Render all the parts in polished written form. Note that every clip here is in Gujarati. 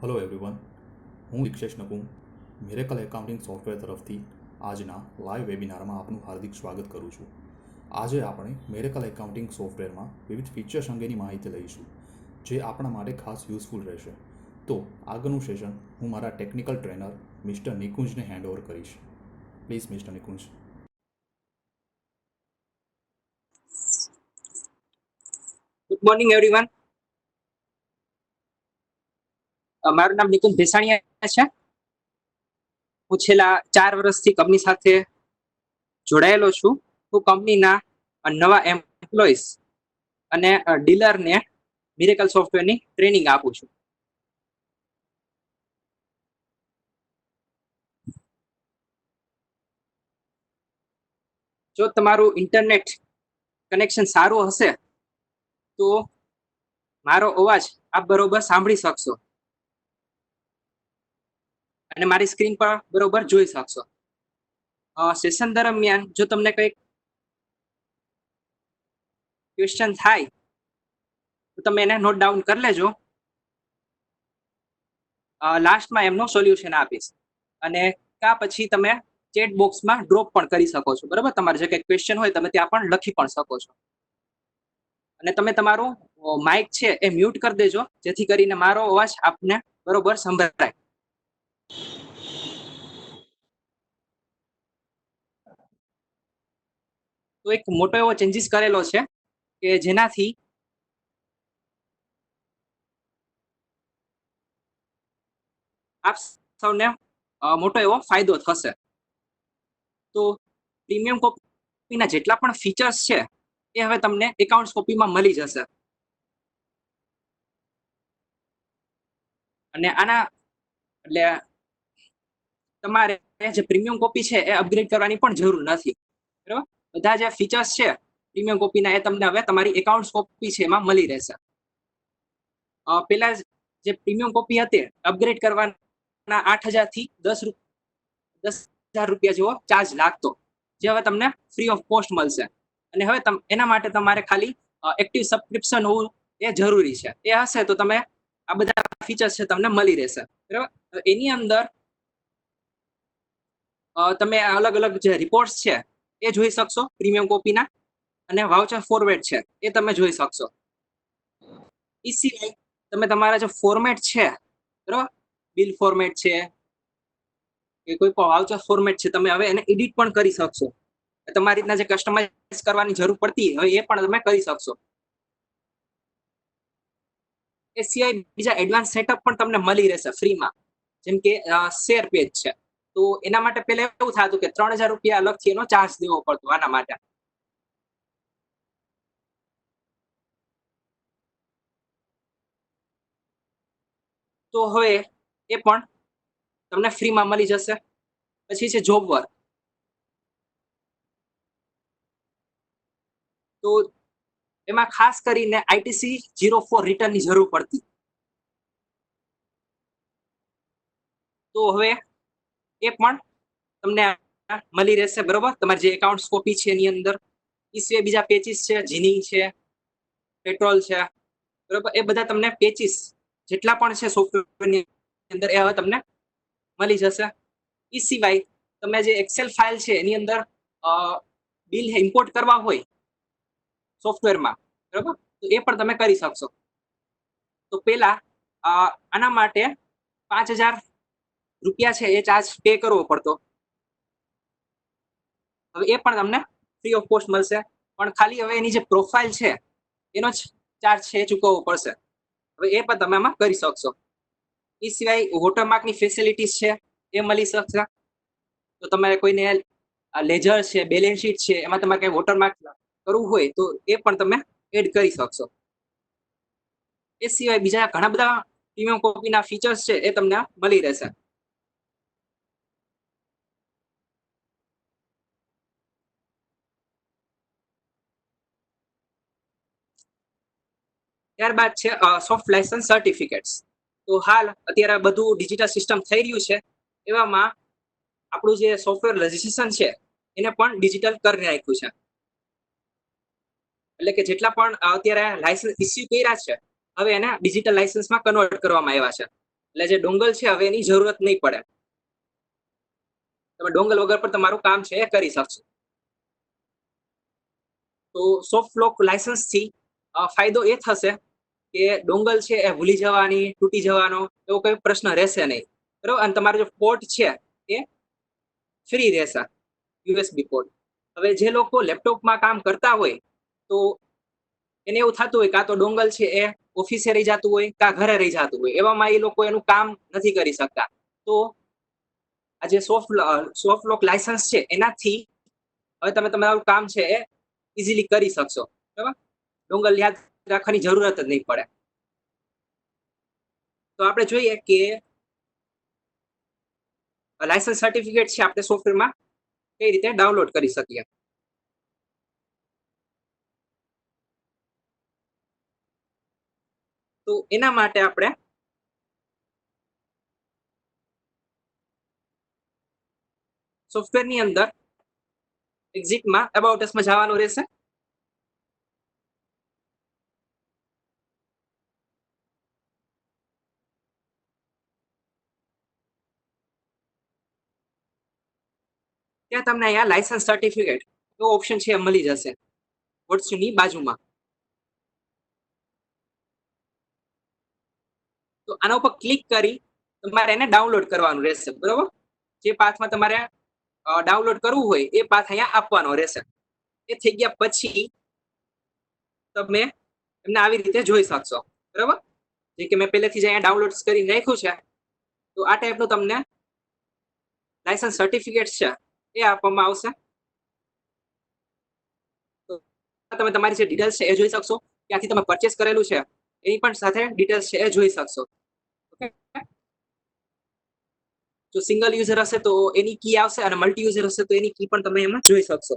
હેલો એવરીવન, હું દિક્ષેશ નકુમ મિરેકલ એકાઉન્ટિંગ સોફ્ટવેર તરફથી આજના લાઈવ વેબિનારમાં આપનું હાર્દિક સ્વાગત કરું છું. આજે આપણે મિરેકલ એકાઉન્ટિંગ સોફ્ટવેરમાં વિવિધ ફીચર્સ અંગેની માહિતી લઈશું, જે આપણા માટે ખાસ યુઝફુલ રહેશે. તો આગળનું સેશન હું મારા ટેકનિકલ ટ્રેનર મિસ્ટર નિકુંજને હેન્ડઓવર કરીશ. Please mister Nikunj. Good morning everyone. મારું નામ નિકુંજ ભેસાણીયા છે. હું છેલ્લા 4 વર્ષથી કંપની સાથે જોડાયેલો છું. હું કંપનીના નવા એમ્પ્લોઈઝ અને ડીલરને મિરેકલ સોફ્ટવેરની ટ્રેનિંગ આપું છું. જો તમારું ઇન્ટરનેટ કનેક્શન સારું હશે તો મારો અવાજ આપ બરોબર સાંભળી શકશો અને મારી સ્ક્રીન પર બરોબર જોઈ શકશો. સેશન દરમિયાન જો તમને કંઈક ક્વેશ્ચન થાય તો તમે એને નોટ ડાઉન કરી લેજો. લાસ્ટમાં એમનો સોલ્યુશન આપીશ અને કા પછી તમે ચેટ બોક્સમાં ડ્રોપ પણ કરી શકો છો. બરાબર, તમારે જે કંઈ ક્વેશ્ચન હોય તમે ત્યાં પણ લખી પણ શકો છો. અને તમે તમારું માઇક છે એ મ્યુટ કરી દેજો, જેથી કરીને મારો અવાજ આપને બરોબર સંભળાય. તો એક મોટો એવો ચેન્જીસ કરેલો છે કે જેનાથી આપ સૌને મોટો એવો ફાયદો થશે. તો પ્રીમિયમ કોપીના જેટલા પણ ફીચર્સ છે એ હવે તમને એકાઉન્ટ્સ કોપીમાં મળી જશે. અને આના એટલે તમારે જે પ્રીમિયમ કોપી છે એ અપગ્રેડ કરવાની પણ જરૂર નથી. બરાબર, બધા જે ફીચર્સ છે પ્રીમિયમ કોપીના એ તમને હવે તમારી એકાઉન્ટ્સ કોપી છે એમાં મળી રહેશે. પેલા જે પ્રીમિયમ કોપી હતી અપગ્રેડ કરવાના 8,000 થી 10,000 રૂપિયા જેવો ચાર્જ લાગતો, જે હવે તમને ફ્રી ઓફ કોસ્ટ મળશે. અને હવે એના માટે તમારે ખાલી એક્ટિવ સબસ્ક્રિપ્શન હોવું એ જરૂરી છે. એ હશે તો તમે આ બધા ફીચર્સ છે તમને મળી રહેશે. બરાબર, એની અંદર તમે અલગ અલગ જે રિપોર્ટ્સ છે એ જોઈ શકશો પ્રીમિયમ કોપીના, અને વાઉચર ફોર્મેટ છે એ તમે જોઈ શકશો. એ સિવાય તમે તમારા જે ફોર્મેટ છે, બરાબર, બિલ ફોર્મેટ છે કે કોઈ પણ વાઉચર ફોર્મેટ છે, તમે હવે એને એડિટ પણ કરી શકશો. તમારી રીતના જે કસ્ટમાઇઝ કરવાની જરૂર પડતી હોય એ પણ તમે કરી શકશો. એ સિવાય બીજા એડવાન્સ સેટઅપ પણ તમને મળી રહેશે ફ્રીમાં, જેમ કે શેર પેજ છે. તો એના માટે પહેલા એવું થતું કે 3,000 રૂપિયા અલગથી એનો ચાર્જ દેવો પડતો આના માટે. તો હવે એ પણ તમને ફ્રીમાં મળી જશે. પછી છે જોબ વર્ક. તો એમાં ખાસ કરીને ITC 04 રિટર્નની જરૂર પડતી. તો હવે એ પણ તમને મળી રહેશે. બરોબર, તમારી જે એકાઉન્ટ્સ કોપી છે એની અંદર. એ સિવાય બીજા પેચીસ છે, જીનિંગ છે, પેટ્રોલ છે, બરોબર, એ બધા તમને પેચીસ જેટલા પણ છે સોફ્ટવેરની અંદર એ હવે તમને મળી જશે. એ સિવાય તમે જે એક્સેલ ફાઇલ છે એની અંદર બિલ ઇમ્પોર્ટ કરવા હોય સોફ્ટવેરમાં, બરોબર, તો એ પણ તમે કરી શકશો. તો પેલા આના માટે 5,000 રૂપિયા છે એ ચાર્જ પે કરવો પડતો. હવે એ પણ તમને ફ્રી ઓફ કોસ્ટ મળશે. પણ ખાલી હવે એની જે પ્રોફાઇલ છે એનો જ ચાર્જ છે એ ચૂકવવો પડશે. હવે એ પણ તમે આમાં કરી શકશો. એ સિવાય વોટરમાર્કની ફેસિલિટીઝ છે એ મળી શકશે. તો તમારે કોઈને લેજર છે, બેલેન્સ શીટ છે, એમાં તમારે કઈ વોટરમાર્ક કરવું હોય તો એ પણ તમે એડ કરી શકશો. એ સિવાય બીજા ઘણા બધા પ્રીમિયમ કોપીના ફીચર્સ છે એ તમને મળી રહેશે. ત્યારબાદ છે સોફ્ટ લાયસન્સ સર્ટિફિકેટ્સ. તો હાલ અત્યારે બધું ડિજિટલ સિસ્ટમ થઈ રહ્યું છે, એવામાં આપણું જે સોફ્ટવેર રજિસ્ટ્રેશન છે એને પણ ડિજિટલ કરી નાખ્યું છે. એટલે કે જેટલા પણ અત્યારે લાયસન્સ ઇસ્યુ કર્યા છે હવે એને ડિજિટલ લાયસન્સમાં કન્વર્ટ કરવામાં આવ્યા છે. એટલે જે ડોંગલ છે હવે એની જરૂરત નહીં પડે. તમે ડોંગલ વગર પણ તમારું કામ છે એ કરી શકશો. તો સોફ્ટ લોક લાયસન્સ થી ફાયદો એ થશે કે ડોંગલ છે એ ભૂલી જવાની, તૂટી જવાનો એવો કોઈ પ્રશ્ન રહેશે નહીં, બરોબર. અને તમારો જે પોર્ટ છે એ ફ્રી રહેશે, યુએસબી પોર્ટ. હવે જે લોકો લેપટોપમાં કામ કરતા હોય તો એને એવું થતું હોય કાં તો ડોંગલ છે એ ઓફિસે રહી જતું હોય કાં ઘરે રહી જતું હોય, એવામાં એ લોકો એનું કામ નથી કરી શકતા. તો આ જે સોફ્ટ લોક લાયસન્સ છે એનાથી હવે તમે તમારું કામ છે એ ઇઝીલી કરી શકશો, બરાબર. ડોંગલ યાદ રાખવાની જરૂરત જ નહીં પડે. તો આપણે જોઈએ કે લાયસન્સ સર્ટિફિકેટ છે આપણે સોફ્ટવેરમાં કઈ રીતે ડાઉનલોડ કરી શકીએ. તો એના માટે આપણે સોફ્ટવેરની અંદર એક્ઝિટમાં અબાઉટ અસમાં જવાનું રહેશે. ત્યાં તમને અહીંયા લાયસન્સ સર્ટિફિકેટ એવો ઓપ્શન છે મળી જશે વોટ્સની બાજુમાં. તો આના ઉપર ક્લિક કરી તમારે એને ડાઉનલોડ કરવાનું રહેશે, બરોબર. જે પાથમાં તમારે ડાઉનલોડ કરવું હોય એ પાથ અહીંયા આપવાનો રહેશે. એ થઈ ગયા પછી તમે એમને આવી રીતે જોઈ શકશો, બરાબર. જે કે મેં પહેલેથી જ અહીંયા ડાઉનલોડ કરી રાખ્યું છે. તો આ ટાઈપનું તમને લાયસન્સ સર્ટિફિકેટ છે એ આપવામાં આવશે. તો તમે તમારી જે ડિટેલ્સ છે એ જોઈ શકશો, ક્યાંથી તમે પરચેસ કરેલું છે એની પણ સાથે ડિટેલ્સ છે એ જોઈ શકશો. ઓકે. જો સિંગલ યુઝર હશે તો એની કી આવશે અને મલ્ટી યુઝર હશે તો એની કી પણ તમે એમાં જોઈ શકશો.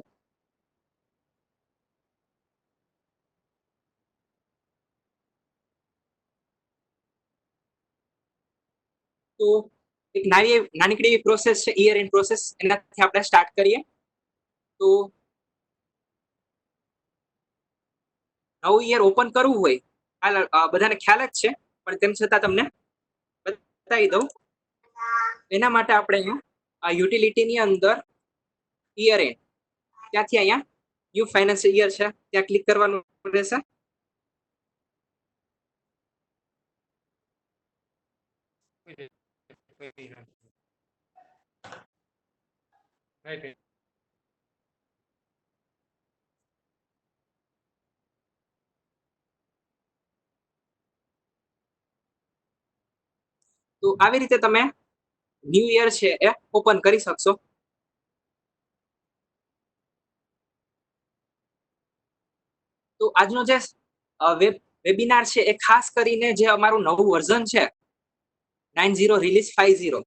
તો એક નાનીકડી એવી પ્રોસેસ છે યર એન્ડ પ્રોસેસ, એનાથી આપણે સ્ટાર્ટ કરીએ. તો નવું યર ઓપન કરવું હોય બધાને ખ્યાલ જ છે, પણ તેમ છતાં તમને બતાવી દઉં. એના માટે આપણે અહીંયા આ યુટિલિટીની અંદર યર એન્ડ, ત્યાંથી અહીંયા ન્યુ ફાઇનાન્શિયલ યર છે ત્યાં ક્લિક કરવાનું રહેશે. તો આવી રીતે તમે ન્યુ યર છે એ ઓપન કરી શકશો. તો આજનો જે વેબિનાર છે એ ખાસ કરીને જે અમારું નવું વર્ઝન છે 9.0 રિલીઝ 5.0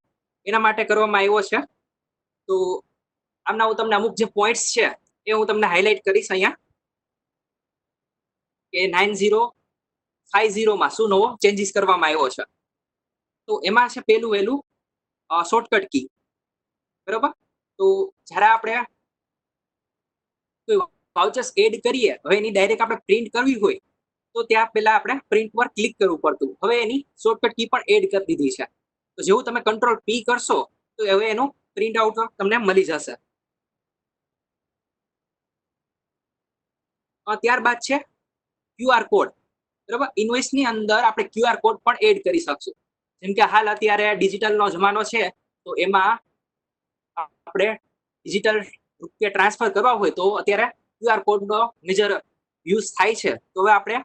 એના માટે કરવામાં આવ્યો છે. તો આમના હું તમને અમુક જે પોઈન્ટ્સ છે એ હું તમને હાઇલાઇટ કરીશ અહીંયા કે 9.0 5.0 માં શું નવો ચેન્જીસ કરવામાં આવ્યો છે. તો એમાં છે પહેલું વહેલું શોર્ટકટ કી, બરોબર. તો જ્યારે આપણે કોઈ વાઉચર્સ એડ કરીએ, હવે એની ડાયરેક્ટ આપણે પ્રિન્ટ કરવી હોય તો ત્યાં પહેલા આપણે પ્રિન્ટ પર ક્લિક કરવું પડતું. હવે એની શોર્ટકટ કી પણ એડ કરી દીધી છે. તો જેવું તમે કંટ્રોલ પી કરશો તો હવે એનું પ્રિન્ટ આઉટ તમને મળી જશે. ત્યારબાદ છે ક્યુઆર કોડ, બરાબર. ઇન્વોઇસની અંદર આપણે ક્યુઆર કોડ પણ એડ કરી શકશું. જેમ કે હાલ અત્યારે ડિજિટલનો જમાનો છે તો એમાં આપણે ડિજિટલ રૂપિયા ટ્રાન્સફર કરવા હોય તો અત્યારે ક્યુઆર કોડનો મેજર યુઝ થાય છે. તો હવે આપણે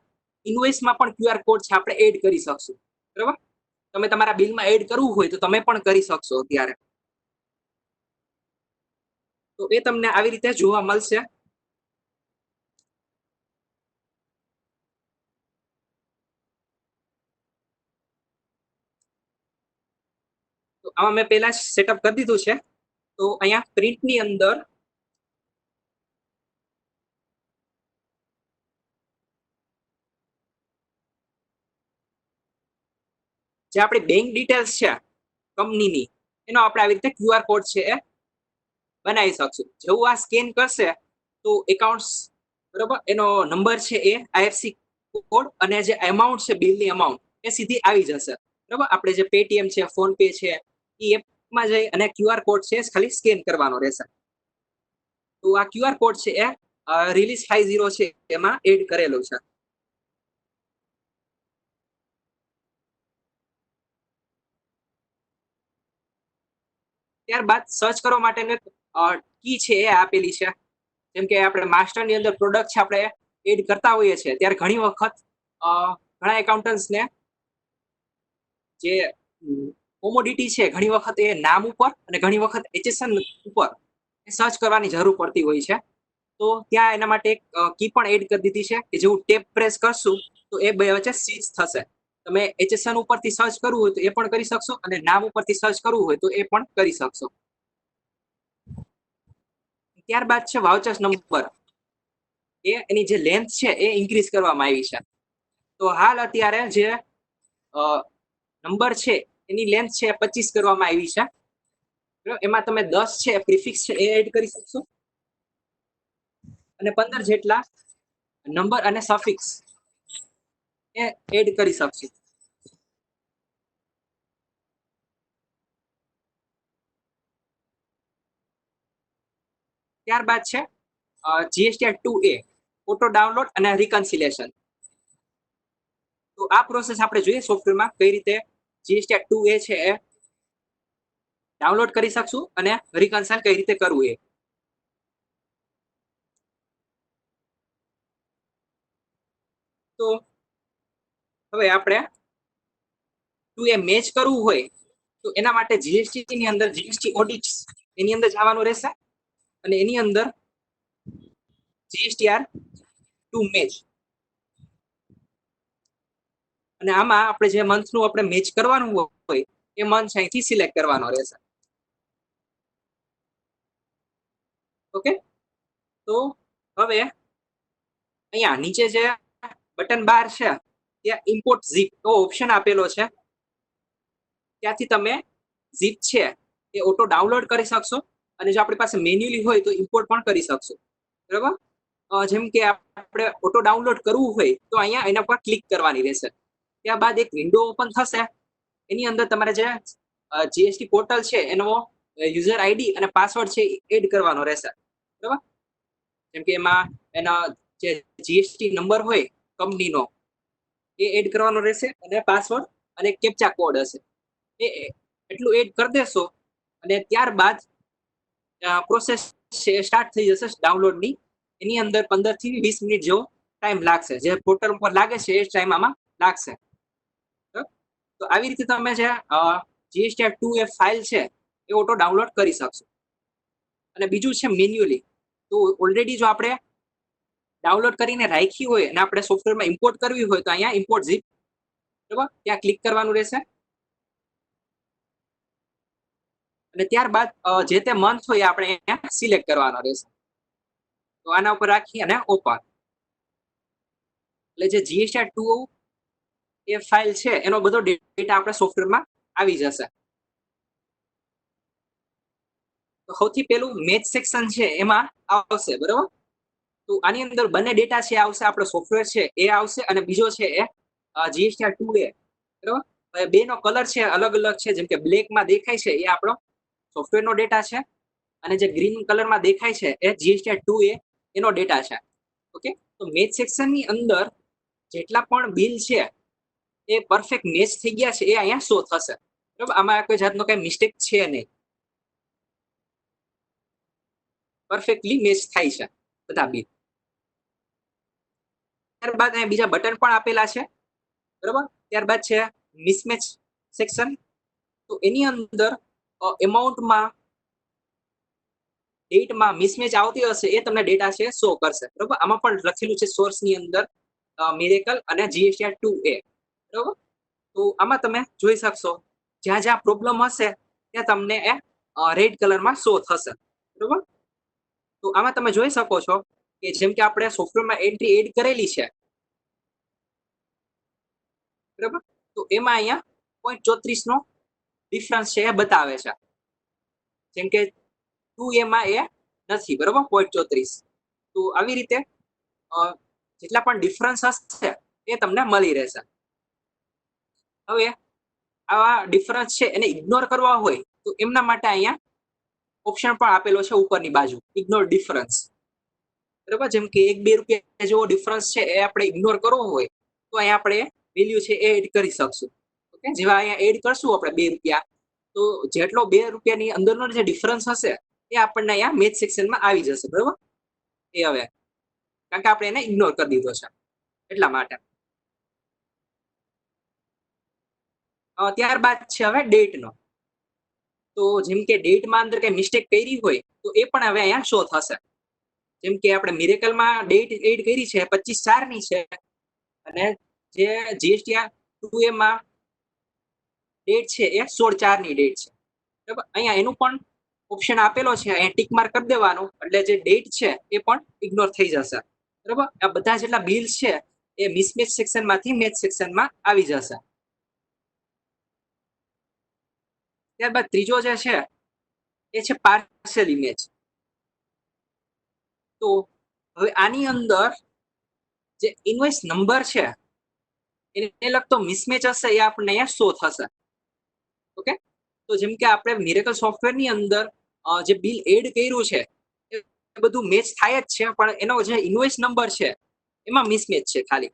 ઇન્વોઇસમાં પણ ક્યુઆર કોડ છે આપણે એડ કરી શકશું, બરાબર. તમે તમારા બિલમાં એડ કરવું હોય તો તમે પણ કરી શકશો અત્યારે. તો એ તમને આવી રીતે જોવા મળશે. તો આમાં મેં પહેલા સેટઅપ કરી દીધું છે. તો અહીંયા પ્રિન્ટની અંદર જે આપણી બેંક ડિટેલ્સ છે કંપનીની એનો આપણે આવી રીતે ક્યુઆર કોડ છે એ બનાવી શકશું. જેવું આ સ્કેન કરશે તો એકાઉન્ટ્સ, બરોબર, એનો નંબર છે એ આઈએફસી કોડ અને જે અમાઉન્ટ છે બિલની અમાઉન્ટ એ સીધી આવી જશે, બરાબર. આપણે જે પેટીએમ છે, ફોન પે છે, એ એપમાં જઈ અને QR કોડ છે ખાલી સ્કેન કરવાનો રહેશે. તો આ QR કોડ છે એ રિલીઝ 50 છે એમાં એડ કરેલો છે. ત્યારબાદ સર્ચ કરવા માટેનું કી છે એ આપેલી છે. જેમ કે આપણે માસ્ટરની અંદર પ્રોડક્ટ છે આપણે એડ કરતા હોઈએ છીએ ત્યારે ઘણી વખત ઘણા એકાઉન્ટન્ટ્સને જે કોમોડિટી છે ઘણી વખત એ નામ ઉપર અને ઘણી વખત HSN ઉપર સર્ચ કરવાની જરૂર પડતી હોય છે. તો ત્યાં એના માટે એક કી પણ એડ કરી દીધી છે કે જેવું ટેપ પ્રેસ કરશું તો એ બે વચ્ચે સ્વિચ થશે. તમે HSN ઉપરથી સર્ચ કરવું હોય તો એ પણ કરી શકશો અને નામ ઉપરથી સર્ચ કરવું હોય તો એ પણ કરી શકશો. ત્યારબાદ છે વાઉચર્સ નંબર. એની જે લેન્થ છે એ ઇન્ક્રીઝ કરવામાં આવી છે. તો હાલ અત્યારે જે નંબર છે એની લેન્થ છે 25 કરવામાં આવી છે. એમાં તમે 10 છે પ્રિફિક્સ છે એ એડ કરી શકશો અને 15 જેટલા નંબર અને સફિક્સ એ એડ કરી શકશો. ત્યારબાદ છે GSTR 2A ઓટો ડાઉનલોડ અને રિકન્સિલેશન. તો આ પ્રોસેસ આપણે જોઈએ સોફ્ટવેરમાં કઈ રીતે GSTR 2A છે એ ડાઉનલોડ કરી શકશું અને રિકન્સાઇલ કઈ રીતે કરવું એ. તો હવે આપણે 2A મેચ કરવું હોય તો એના માટે જીએસટી ની અંદર જીએસટી ઓડિટ એની અંદર જવાનું રહેશે અને એની અંદર GSTR 2 મેચ અને આમાં આપણે જે મંથનું આપણે મેચ કરવાનું હોય એ મંથ અહીંથી સિલેક્ટ કરવાનો રહેશે. ઓકે. તો હવે અહીંયા નીચે જે બટન બાર છે ત્યાં ઇમ્પોર્ટ ઝીપ નો ઓપ્શન આપેલો છે. ત્યાંથી તમે ઝીપ છે એ ઓટો ડાઉનલોડ કરી શકશો અને જો આપણી પાસે મેન્યુઅલી હોય તો ઇમ્પોર્ટ પણ કરી શકશો. બરાબર. જેમ કે આપણે ઓટો ડાઉનલોડ કરવું હોય તો અહીંયા એના પર ક્લિક કરવાની રહેશે. ત્યારબાદ એક વિન્ડો ઓપન થશે. એની અંદર તમારે જે જીએસટી પોર્ટલ છે એનો યુઝર આઈડી અને પાસવર્ડ છે એડ કરવાનો રહેશે. બરાબર. જેમ કે એમાં એના જે જીએસટી નંબર હોય કંપનીનો એ એડ કરવાનો રહેશે અને પાસવર્ડ અને કેપ્ચા કોડ હશે એ એટલું એડ કરી દેશો અને ત્યારબાદ પ્રોસેસ સ્ટાર્ટ થઈ જશે ડાઉનલોડની. એની અંદર 15 થી 20 મિનિટ જેવો ટાઈમ લાગશે. જે પોર્ટલ ઉપર લાગે છે એ ટાઈમ આમાં લાગશે. તો આવી રીતે તમે જે GSTR 2A ફાઇલ છે એ ઓટો ડાઉનલોડ કરી શકશો. અને બીજું છે મેન્યુઅલી. તો ઓલરેડી જો આપણે ડાઉનલોડ કરીને રાખી હોય અને આપણે સોફ્ટવેરમાં ઇમ્પોર્ટ કરવી હોય તો અહીંયા ઇમ્પોર્ટ ઝીપ બરાબર ત્યાં ક્લિક કરવાનું રહેશે અને ત્યારબાદ જે તે મંથ હોય આપણે અહીંયા સિલેક્ટ કરવાનો રહેશે. તો આના ઉપર રાખી અને ઓપન એટલે જે GSTR 2 એ ફાઇલ છે એનો બધો ડેટા આપણે સોફ્ટવેરમાં આવી જશે. તો સૌથી પહેલું મેચ સેક્શન છે એમાં આવશે. બરાબર. તો આની અંદર બંને ડેટા છે આવશે આપણો સોફ્ટવેર છે એ આવશે અને બીજો છે એ GSTR 2A. બરાબર. હવે બેનો કલર છે અલગ અલગ છે. જેમ કે બ્લેકમાં દેખાય છે એ આપણો સોફ્ટવેરનો ડેટા છે અને જે ગ્રીન કલરમાં દેખાય છે એ GSTR 2A એનો ડેટા છે. ઓકે. તો મેચ સેક્શનની અંદર જેટલા પણ બિલ છે એ પરફેક્ટ મેચ થઈ ગયા છે એ અહીંયા શો થશે. બરાબર. આમાં કોઈ જાતનો કઈ મિસ્ટેક છે નહીં. પરફેક્ટલી મેચ થાય છે બધા બિલ. ત્યારબાદ અહીંયા બીજા બટન પણ આપેલા છે. બરાબર. ત્યારબાદ છે મિસમેચ સેક્શન. તો એની અંદર એમાઉન્ટમાં ડેટમાં મિસમેચ આવતી હશે એ તમને ડેટા છે શો કરશે. બરાબર. આમાં પણ લખેલું છે સોર્સની અંદર મિરેકલ અને GSTR 2A. બરાબર. તો આમાં તમે જોઈ શકશો જ્યાં જ્યાં પ્રોબ્લેમ હશે ત્યાં તમને એ રેડ કલરમાં શો થશે. બરાબર. તો આમાં તમે જોઈ શકો છો કે જેમ કે આપણે સોફ્ટવેરમાં એન્ટ્રી એડ કરેલી છે. બરાબર. તો એમાં અહીંયા 0.34 નો ડિફરન્સ છે એ બતાવે છે. જેમ કે 2A માં એ નથી. બરાબર. 0.34. તો આવી રીતે જેટલા પણ ડિફરન્સ હશે એ તમને મળી રહેશે. હવે આવા ડિફરન્સ છે એને ઇગ્નોર કરવા હોય તો એમના માટે અહીંયા ઓપ્શન પણ આપેલો છે ઉપરની બાજુ, ઇગ્નોર ડિફરન્સ. બરાબર, જેમ કે 1-2 રૂપિયા જેવો ડિફરન્સ છે એ આપણે ઇગ્નોર કરવો હોય તો અહીંયા આપણે વેલ્યુ છે એ એડ કરી શકશું. ઓકે, જેવા અહીંયા એડ કરશું આપણે 2 રૂપિયા, તો જેટલો 2 રૂપિયાની અંદરનો જે ડિફરન્સ હશે એ આપણને અહીંયા મેથ સેક્શનમાં આવી જશે. બરાબર, એ હવે કારણ કે આપણે એને ઇગ્નોર કરી દીધો છે એટલા માટે. ત્યારબાદ છે હવે ડેટનો. તો જેમ કે ડેટમાં અંદર કઈ મિસ્ટેક કરી હોય તો એ પણ હવે અહીંયા શો થશે. જેમ કે આપણે મિરેકલમાં ડેટ એડ કરી છે 25/4 ની છે, અને જે જીએસટીઆર 2A માં ડેટ છે એ 16/4 ની ડેટ છે. બરાબર, અહીંયા એનું પણ ઓપ્શન આપેલો છે, અહીંયા ટીક માર્ક કરી દેવાનું એટલે જે ડેટ છે એ પણ ઇગ્નોર થઈ જશે. બરાબર, આ બધા જેટલા બિલ્સ છે એ મિસમેચ સેક્શનમાંથી મેચ સેક્શનમાં આવી જશે. ત્યારબાદ ત્રીજો જે છે એ છે પાર્શિયલ ઇમેજ. તો હવે આની અંદર જે ઇન્વોઇસ નંબર છે એને લગતો મિસમેચ હશે એ આપણને અહીંયા શો થશે. ઓકે, તો જેમ કે આપણે મિરેકલ સોફ્ટવેર ની અંદર જે બિલ એડ કર્યું છે એ બધું મેચ થાય જ છે, પણ એનો જે ઇન્વોઇસ નંબર છે એમાં મિસમેચ છે ખાલી.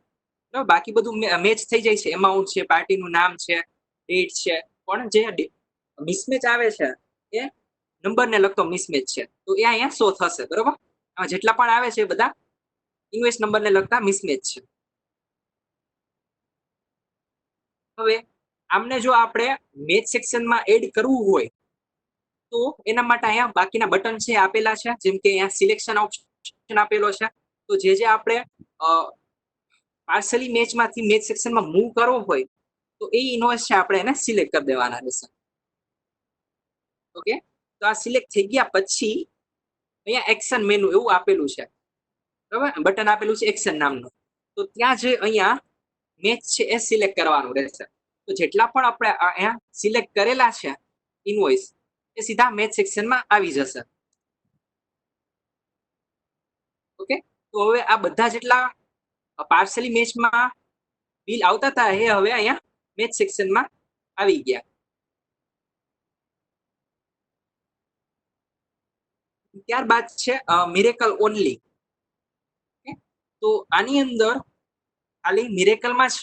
બરાબર, બાકી બધું મેચ થઈ જાય છે, એમાઉન્ટ છે, પાર્ટીનું નામ છે, ડેટ છે, પણ જે મિસમેચ આવે છે એ નંબરને લગતો મિસમેચ છે, તો એ અહીંયા શો થશે. બરાબર, જેટલા પણ આવે છે એ બધા ઇન્વોઇસ નંબરને લગતા મિસમેચ છે. હવે આમને જો આપણે મેચ સેક્શનમાં એડ કરવું હોય તો એના માટે અહીંયા બાકીના બટન છે આપેલા છે, જેમ કે અહીંયા સિલેક્શન ઓપ્શન આપેલો છે. તો જે આપણે પાર્શિયલી મેચમાંથી મેચ સેક્શનમાં મૂવ કરવો હોય તો એ ઇન્વોઇસ છે આપણે એને સિલેક્ટ કરી દેવાના રહેશે. ઓકે, તો આ સિલેક્ટ થઈ ગયા પછી અહીંયા એક્શન મેનુ એવું આપેલું છે. બરાબર, બટન આપેલું છે એક્શન નામનું. તો ત્યાં જે અહીંયા મેચ છે એ સિલેક્ટ કરવાનું રહેશે. તો જેટલા પણ આપણે અહીંયા સિલેક્ટ કરેલા છે ઇન્વોઇસ એ સીધા મેચ સેક્શનમાં આવી જશે. ઓકે, તો હવે આ બધા જેટલા પાર્શિયલી મેચમાં બિલ આવતા હતા એ હવે અહીંયા મેચ સેક્શનમાં આવી ગયા. ત્યારબાદ છે મિરેકલ ઓનલી. તો આની અંદર ખાલી મિરેકલમાં જ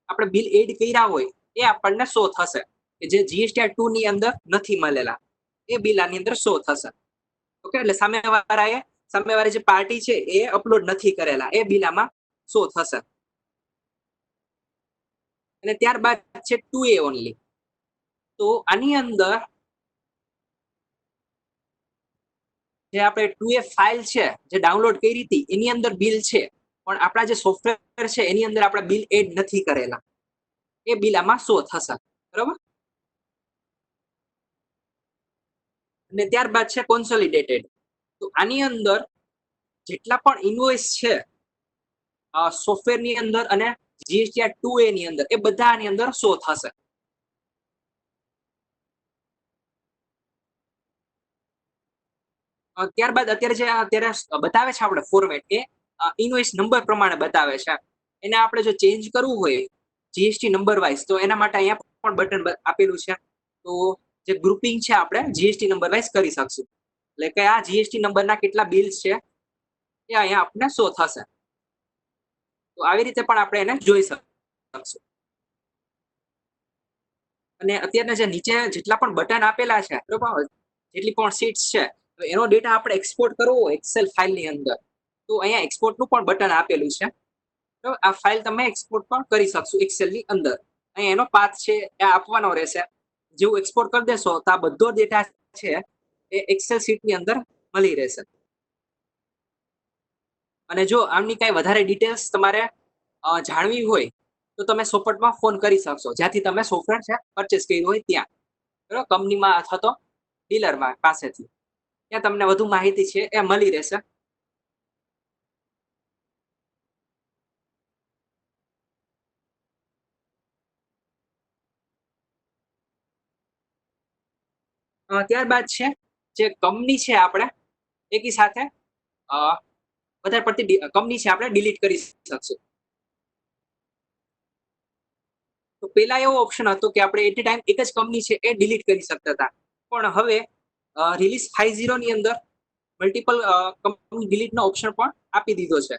આપણે બિલ એડ કર્યા હોય એ આપણને શો થશે, કે જે જીએસટીઆર 2 ની અંદર નથી મળેલા એ બિલ આની અંદર શો થશે. ઓકે, એટલે સામેવાળી જે પાર્ટી છે એ અપલોડ નથી કરેલા એ બિલ આમાં શો થશે. અને ત્યારબાદ છે 2A ઓનલી. તો આની અંદર જે આપણે 2A ફાઇલ છે જે ડાઉનલોડ કરી હતી એની અંદર બિલ છે, પણ આપણા જે સોફ્ટવેર છે એની અંદર આપણે બિલ એડ નથી કરેલા એ બિલ આમાં શો થશે. બરાબર, અને ત્યારબાદ છે કોન્સોલિડેટેડ. તો આની અંદર જેટલા પણ ઇન્વોઇસ છે સોફ્ટવેર ની અંદર અને જીએસટીઆર 2A ની અંદર એ બધા આની અંદર શો થશે. ત્યારબાદ અત્યારે બતાવે છે આપણે ફોર્મેટ એ ઇન્વોઇસ નંબર પ્રમાણે બતાવે છે. એને આપણે જો ચેન્જ કરવું હોય જીએસટી નંબર વાઇઝ તો એના માટે અહીંયા પણ બટન આપેલું છે. તો જે ગ્રુપિંગ છે આપણે જીએસટી નંબર વાઇઝ કરી શકશું, એટલે કે આ જીએસટી નંબરના કેટલા બિલ્સ છે એ અહીંયા આપણને શો થશે. તો આવી રીતે પણ આપણે એને જોઈ શકશું. અને અત્યારના જે નીચે જેટલા પણ બટન આપેલા છે, બરોબર, જેટલી પણ સીટ્સ છે, તો એનો ડેટા આપણે એક્સપોર્ટ કરવો હોય એક્સેલ ફાઇલની અંદર તો અહીંયા એક્સપોર્ટનું પણ બટન આપેલું છે. તો આ ફાઇલ તમે એક્સપોર્ટ પણ કરી શકશો એક્સેલની અંદર. અહીંયા એનો પાથ છે એ આપવાનો રહેશે. જેવું એક્સપોર્ટ કરી દેશો તો આ બધો ડેટા છે એ એક્સેલ શીટની અંદર મળી રહેશે. અને જો આમની કઈ વધારે ડિટેલ્સ તમારે જાણવી હોય તો તમે સપોર્ટમાં ફોન કરી શકશો, જ્યાંથી તમે સોફ્ટવેર છે પરચેસ કર્યું હોય ત્યાં, બરાબર, કંપનીમાં અથવા તો ડીલરમાં પાસેથી, ત્યાં તમને વધુ માહિતી છે એ મળી રહેશે. ત્યારબાદ છે જે કંપની છે આપણે એકી સાથે વધારે પડતી કંપની છે આપણે ડિલીટ કરી શકશું. તો પેલા એવો ઓપ્શન હતો કે આપણે એટ એ ટાઈમ એક જ કંપની છે એ ડિલીટ કરી શકતા હતા, પણ હવે રિલીઝ 50 ની અંદર મલ્ટિપલ કંપની ડિલીટ નો ઓપ્શન પણ આપી દીધો છે.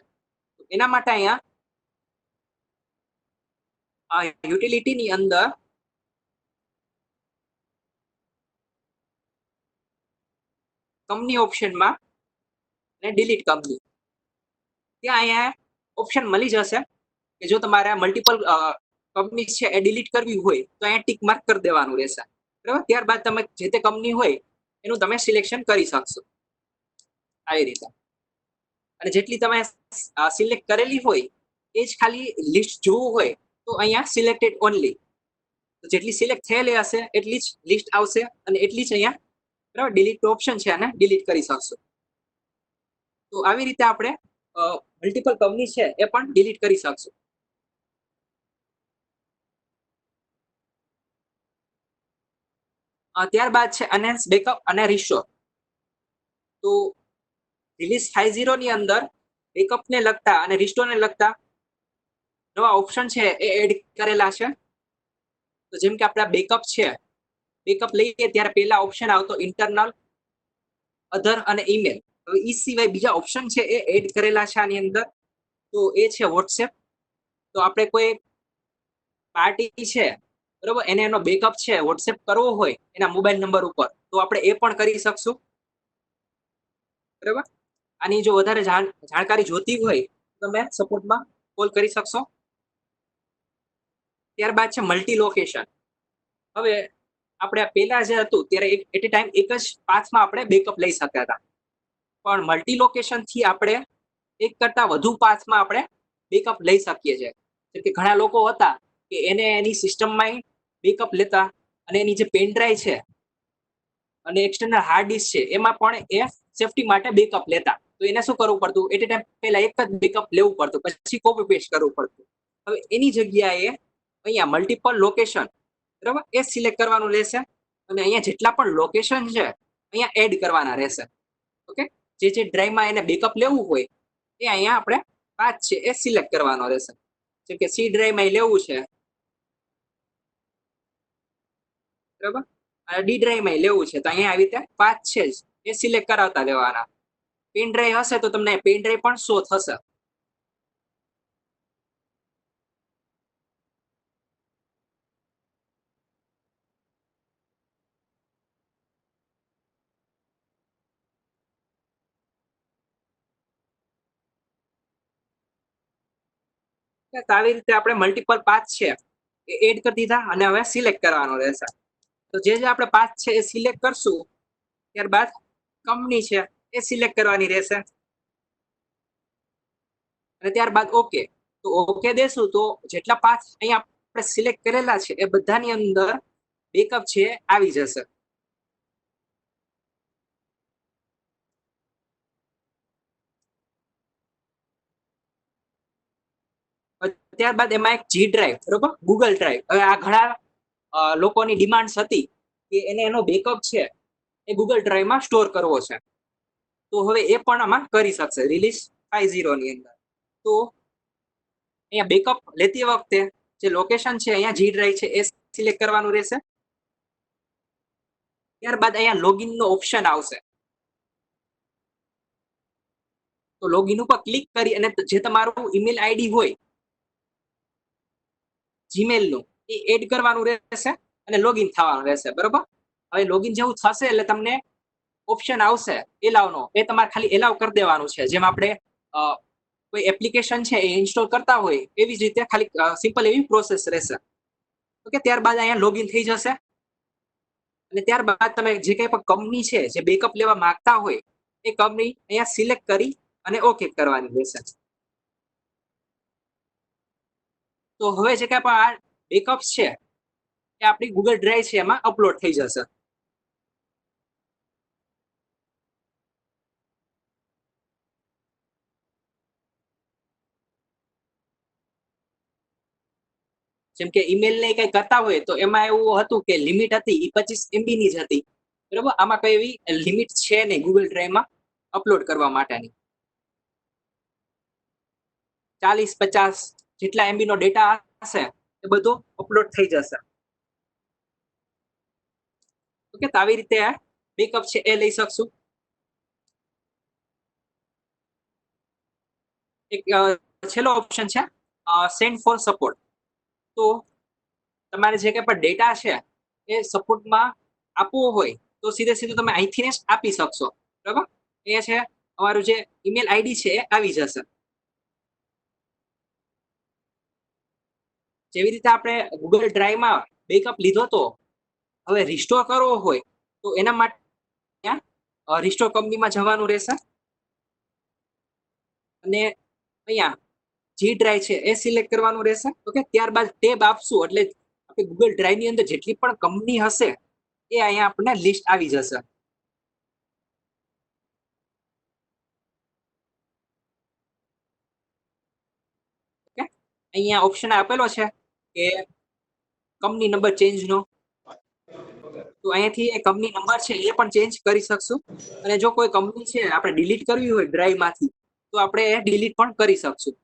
તો એના માટે અહીંયા યુટિલિટી ની અંદર કંપની ઓપ્શનમાં અને ડિલીટ કંપની ત્યાં અહીંયા ઓપ્શન મળી જશે કે જો તમારે મલ્ટિપલ કંપની છે એ ડિલીટ કરવી હોય તો અહીંયા ટીક માર્ક કરી દેવાનું રહેશે, બરાબર. ત્યારબાદ તમે જે તે કંપની હોય એનું તમે સિલેક્શન કરી શકશો આવી રીતે. અને જેટલી તમે સિલેક્ટ કરેલી હોય એ જ ખાલી લિસ્ટ જોવું હોય તો અહીંયા સિલેક્ટેડ ઓનલી, તો જેટલી સિલેક્ટ થયેલી હશે એટલી જ લિસ્ટ આવશે અને એટલી જ અહીંયા બરાબર ડિલીટ ઓપ્શન છે અને ડિલીટ કરી શકશો. તો આવી રીતે આપણે મલ્ટિપલ કંપની છે એ પણ ડિલીટ કરી શકશો. ત્યારબાદ છે એનહેન્સ બેકઅપ અને રિસ્ટોર. તો રિલીઝ 50 ની અંદર બેકઅપ ને લગતા અને રિસ્ટોર ને લગતા નવા ઓપ્શન છે એ એડ કરેલા છે. તો જેમ કે આપણા બેકઅપ છે, બેકઅપ લઈએ ત્યારે પહેલા ઓપ્શન આવતો ઇન્ટરનલ, અધર અને ઈમેલ. હવે એ સિવાય બીજા ઓપ્શન છે એ એડ કરેલા છે આની અંદર. તો એ છે વોટ્સએપ. તો આપણે કોઈ પાર્ટી છે બરોબર એને એનો બેકઅપ છે વોટ્સએપ કરવો હોય એના મોબાઈલ નંબર ઉપર તો આપણે એ પણ કરી શકશું, બરાબર. આની જો વધારે જાણકારી જોતી હોય તો તમે સપોર્ટમાં કોલ કરી શકશો. ત્યારબાદ છે મલ્ટી લોકેશન. હવે આપણે પહેલા જે હતું ત્યારે એટ એ ટાઈમ એક જ પાથમાં આપણે બેકઅપ લઈ શકતા હતા, પણ મલ્ટી લોકેશન થી આપણે એક કરતા વધુ પાથમાં આપણે બેકઅપ લઈ શકીએ છીએ. જેમ કે ઘણા લોકો હતા કે એને એની સિસ્ટમમાં બેકઅપ લેતા અને એની જે પેન ડ્રાઈવ છે અને એક્સટર્નલ હાર્ડ ડિસ્ક છે એમાં પણ એ સેફટી માટે બેકઅપ લેતા. તો એને શું કરવું પડતું, એટ એ ટાઈમ પહેલા એક જ બેકઅપ લેવું પડતું, પછી કોપી પેસ્ટ કરવું પડતું. હવે એની જગ્યાએ અહીંયા મલ્ટિપલ લોકેશન બરાબર એ સિલેક્ટ કરવાનું રહેશે અને અહીંયા જેટલા પણ લોકેશન છે અહીંયા એડ કરવાના રહેશે. ઓકે, જે ડ્રાઈવમાં એને બેકઅપ લેવું હોય એ અહીંયા આપણે પાથ છે એ સિલેક્ટ કરવાનો રહેશે. જેમ કે સી ડ્રાઈવમાં લેવું છે બરાબર, અને ડી ડ્રાઈવમાં લેવું છે તો અહીંયા આવી રીતે પાથ છે એ સિલેક્ટ કરાવતા રહેવાના. પેન ડ્રાઈવ હશે તો તમને પેન ડ્રાઈવ પણ શો થશે. તો આવી રીતે આપણે મલ્ટિપલ પાથ છે એ એડ કરી દીધા અને હવે સિલેક્ટ કરવાનો રહેશે. તો જે આપણે પાથ છે એ સિલેક્ટ કરશું ત્યારબાદ કંપની છે એ સિલેક્ટ કરવાની રહેશે અને ત્યારબાદ ઓકે. તો ઓકે દેશું તો જેટલા પાથ અહીંયા આપણે સિલેક્ટ કરેલા છે એ બધાની અંદર બેકઅપ છે આવી જશે. ત્યારબાદ એમાં એક જી ડ્રાઈવ બરોબર, ગૂગલ ડ્રાઈવ. હવે આ ઘણા લોકોની ડિમાન્ડ હતી કે એને એનો બેકઅપ છે એ ગૂગલ ડ્રાઈવમાં સ્ટોર કરવો છે. તો હવે એ પણ આમાં કરી શકશે રિલીઝ 50 ની અંદર. તો અહીંયા બેકઅપ લેતી વખતે જે લોકેશન છે અહીંયા જી ડ્રાઈવ છે એ સિલેક્ટ કરવાનું રહેશે. ત્યારબાદ અહીંયા લોગિન નો ઓપ્શન આવશે. તો લોગિન ઉપર ક્લિક કરી અને જે તમારું ઈમેલ આઈડી હોય જીમેલ નું એ એડ કરવાનું રહેશે અને લોગિન થવાનું રહેશે, બરોબર. હવે લોગિન જેવું થશે એટલે તમને ઓપ્શન આવશે એલાવનો, એ તમારે ખાલી એલાવ કરી દેવાનું છે. જેમ આપણે કોઈ એપ્લિકેશન છે એ ઇન્સ્ટોલ કરતા હોય એવી જ રીતે ખાલી સિમ્પલ એવી પ્રોસેસ રહેશે. ઓકે, ત્યારબાદ અહીંયા લોગિન થઈ જશે અને ત્યારબાદ તમે જે કંઈ પણ કંપની છે જે બેકઅપ લેવા માંગતા હોય એ કંપની અહીંયા સિલેક્ટ કરી અને ઓકે કરવાની રહેશે. તો હવે જે કાંઈ પણ આ બેકઅપ છે એ આપણી ગૂગલ ડ્રાઈવ છે એમાં અપલોડ થઈ જશે. જેમ કે ઈમેલ ને કઈ કરતા હોય તો એમાં એવું હતું કે લિમિટ હતી એ 25 MB ની જ હતી, બરોબર. આમાં કઈ એવી લિમિટ છે નહીં ગૂગલ ડ્રાઈવમાં અપલોડ કરવા માટેની. 40-50 જેટલા MB નો ડેટા હશે એ બધું અપલોડ થઈ જશે. ઓકે, તો આવી રીતે આ બેકઅપ છે એ લઈ શકશું. એક છેલ્લો ઓપ્શન છે સેન્ડ ફોર સપોર્ટ. તો તમારે જે કંઈ પણ ડેટા છે એ સપોર્ટમાં આપવો હોય તો સીધું તમે અહીંથી જ આપી શકશો. બરાબર, એ છે અમારું જે ઈમેલ આઈડી છે એ આવી જશે. જેવી રીતે આપણે ગૂગલ ડ્રાઈવમાં બેકઅપ લીધો તો હવે રિસ્ટોર કરવો હોય તો એના માટે રિસ્ટોર કંપનીમાં જવાનું રહેશે અને અહીંયા જી ડ્રાઈવ છે એ સિલેક્ટ કરવાનું રહેશે. ઓકે, ત્યારબાદ ટેબ આપશું એટલે આપણે ગૂગલ ડ્રાઈવની અંદર જેટલી પણ કંપની હશે એ અહીંયા આપણને લિસ્ટ આવી જશે. ઓકે, અહીંયા ઓપ્શન આપેલો છે કે કંપની નંબર ચેન્જનો. તો અહીંયાથી એ કંપની નંબર છે એ પણ ચેન્જ કરી શકશું અને જો કોઈ કંપની છે આપણે ડિલીટ કરવી હોય ડ્રાઈવમાંથી તો આપણે એ ડિલીટ પણ કરી શકશું.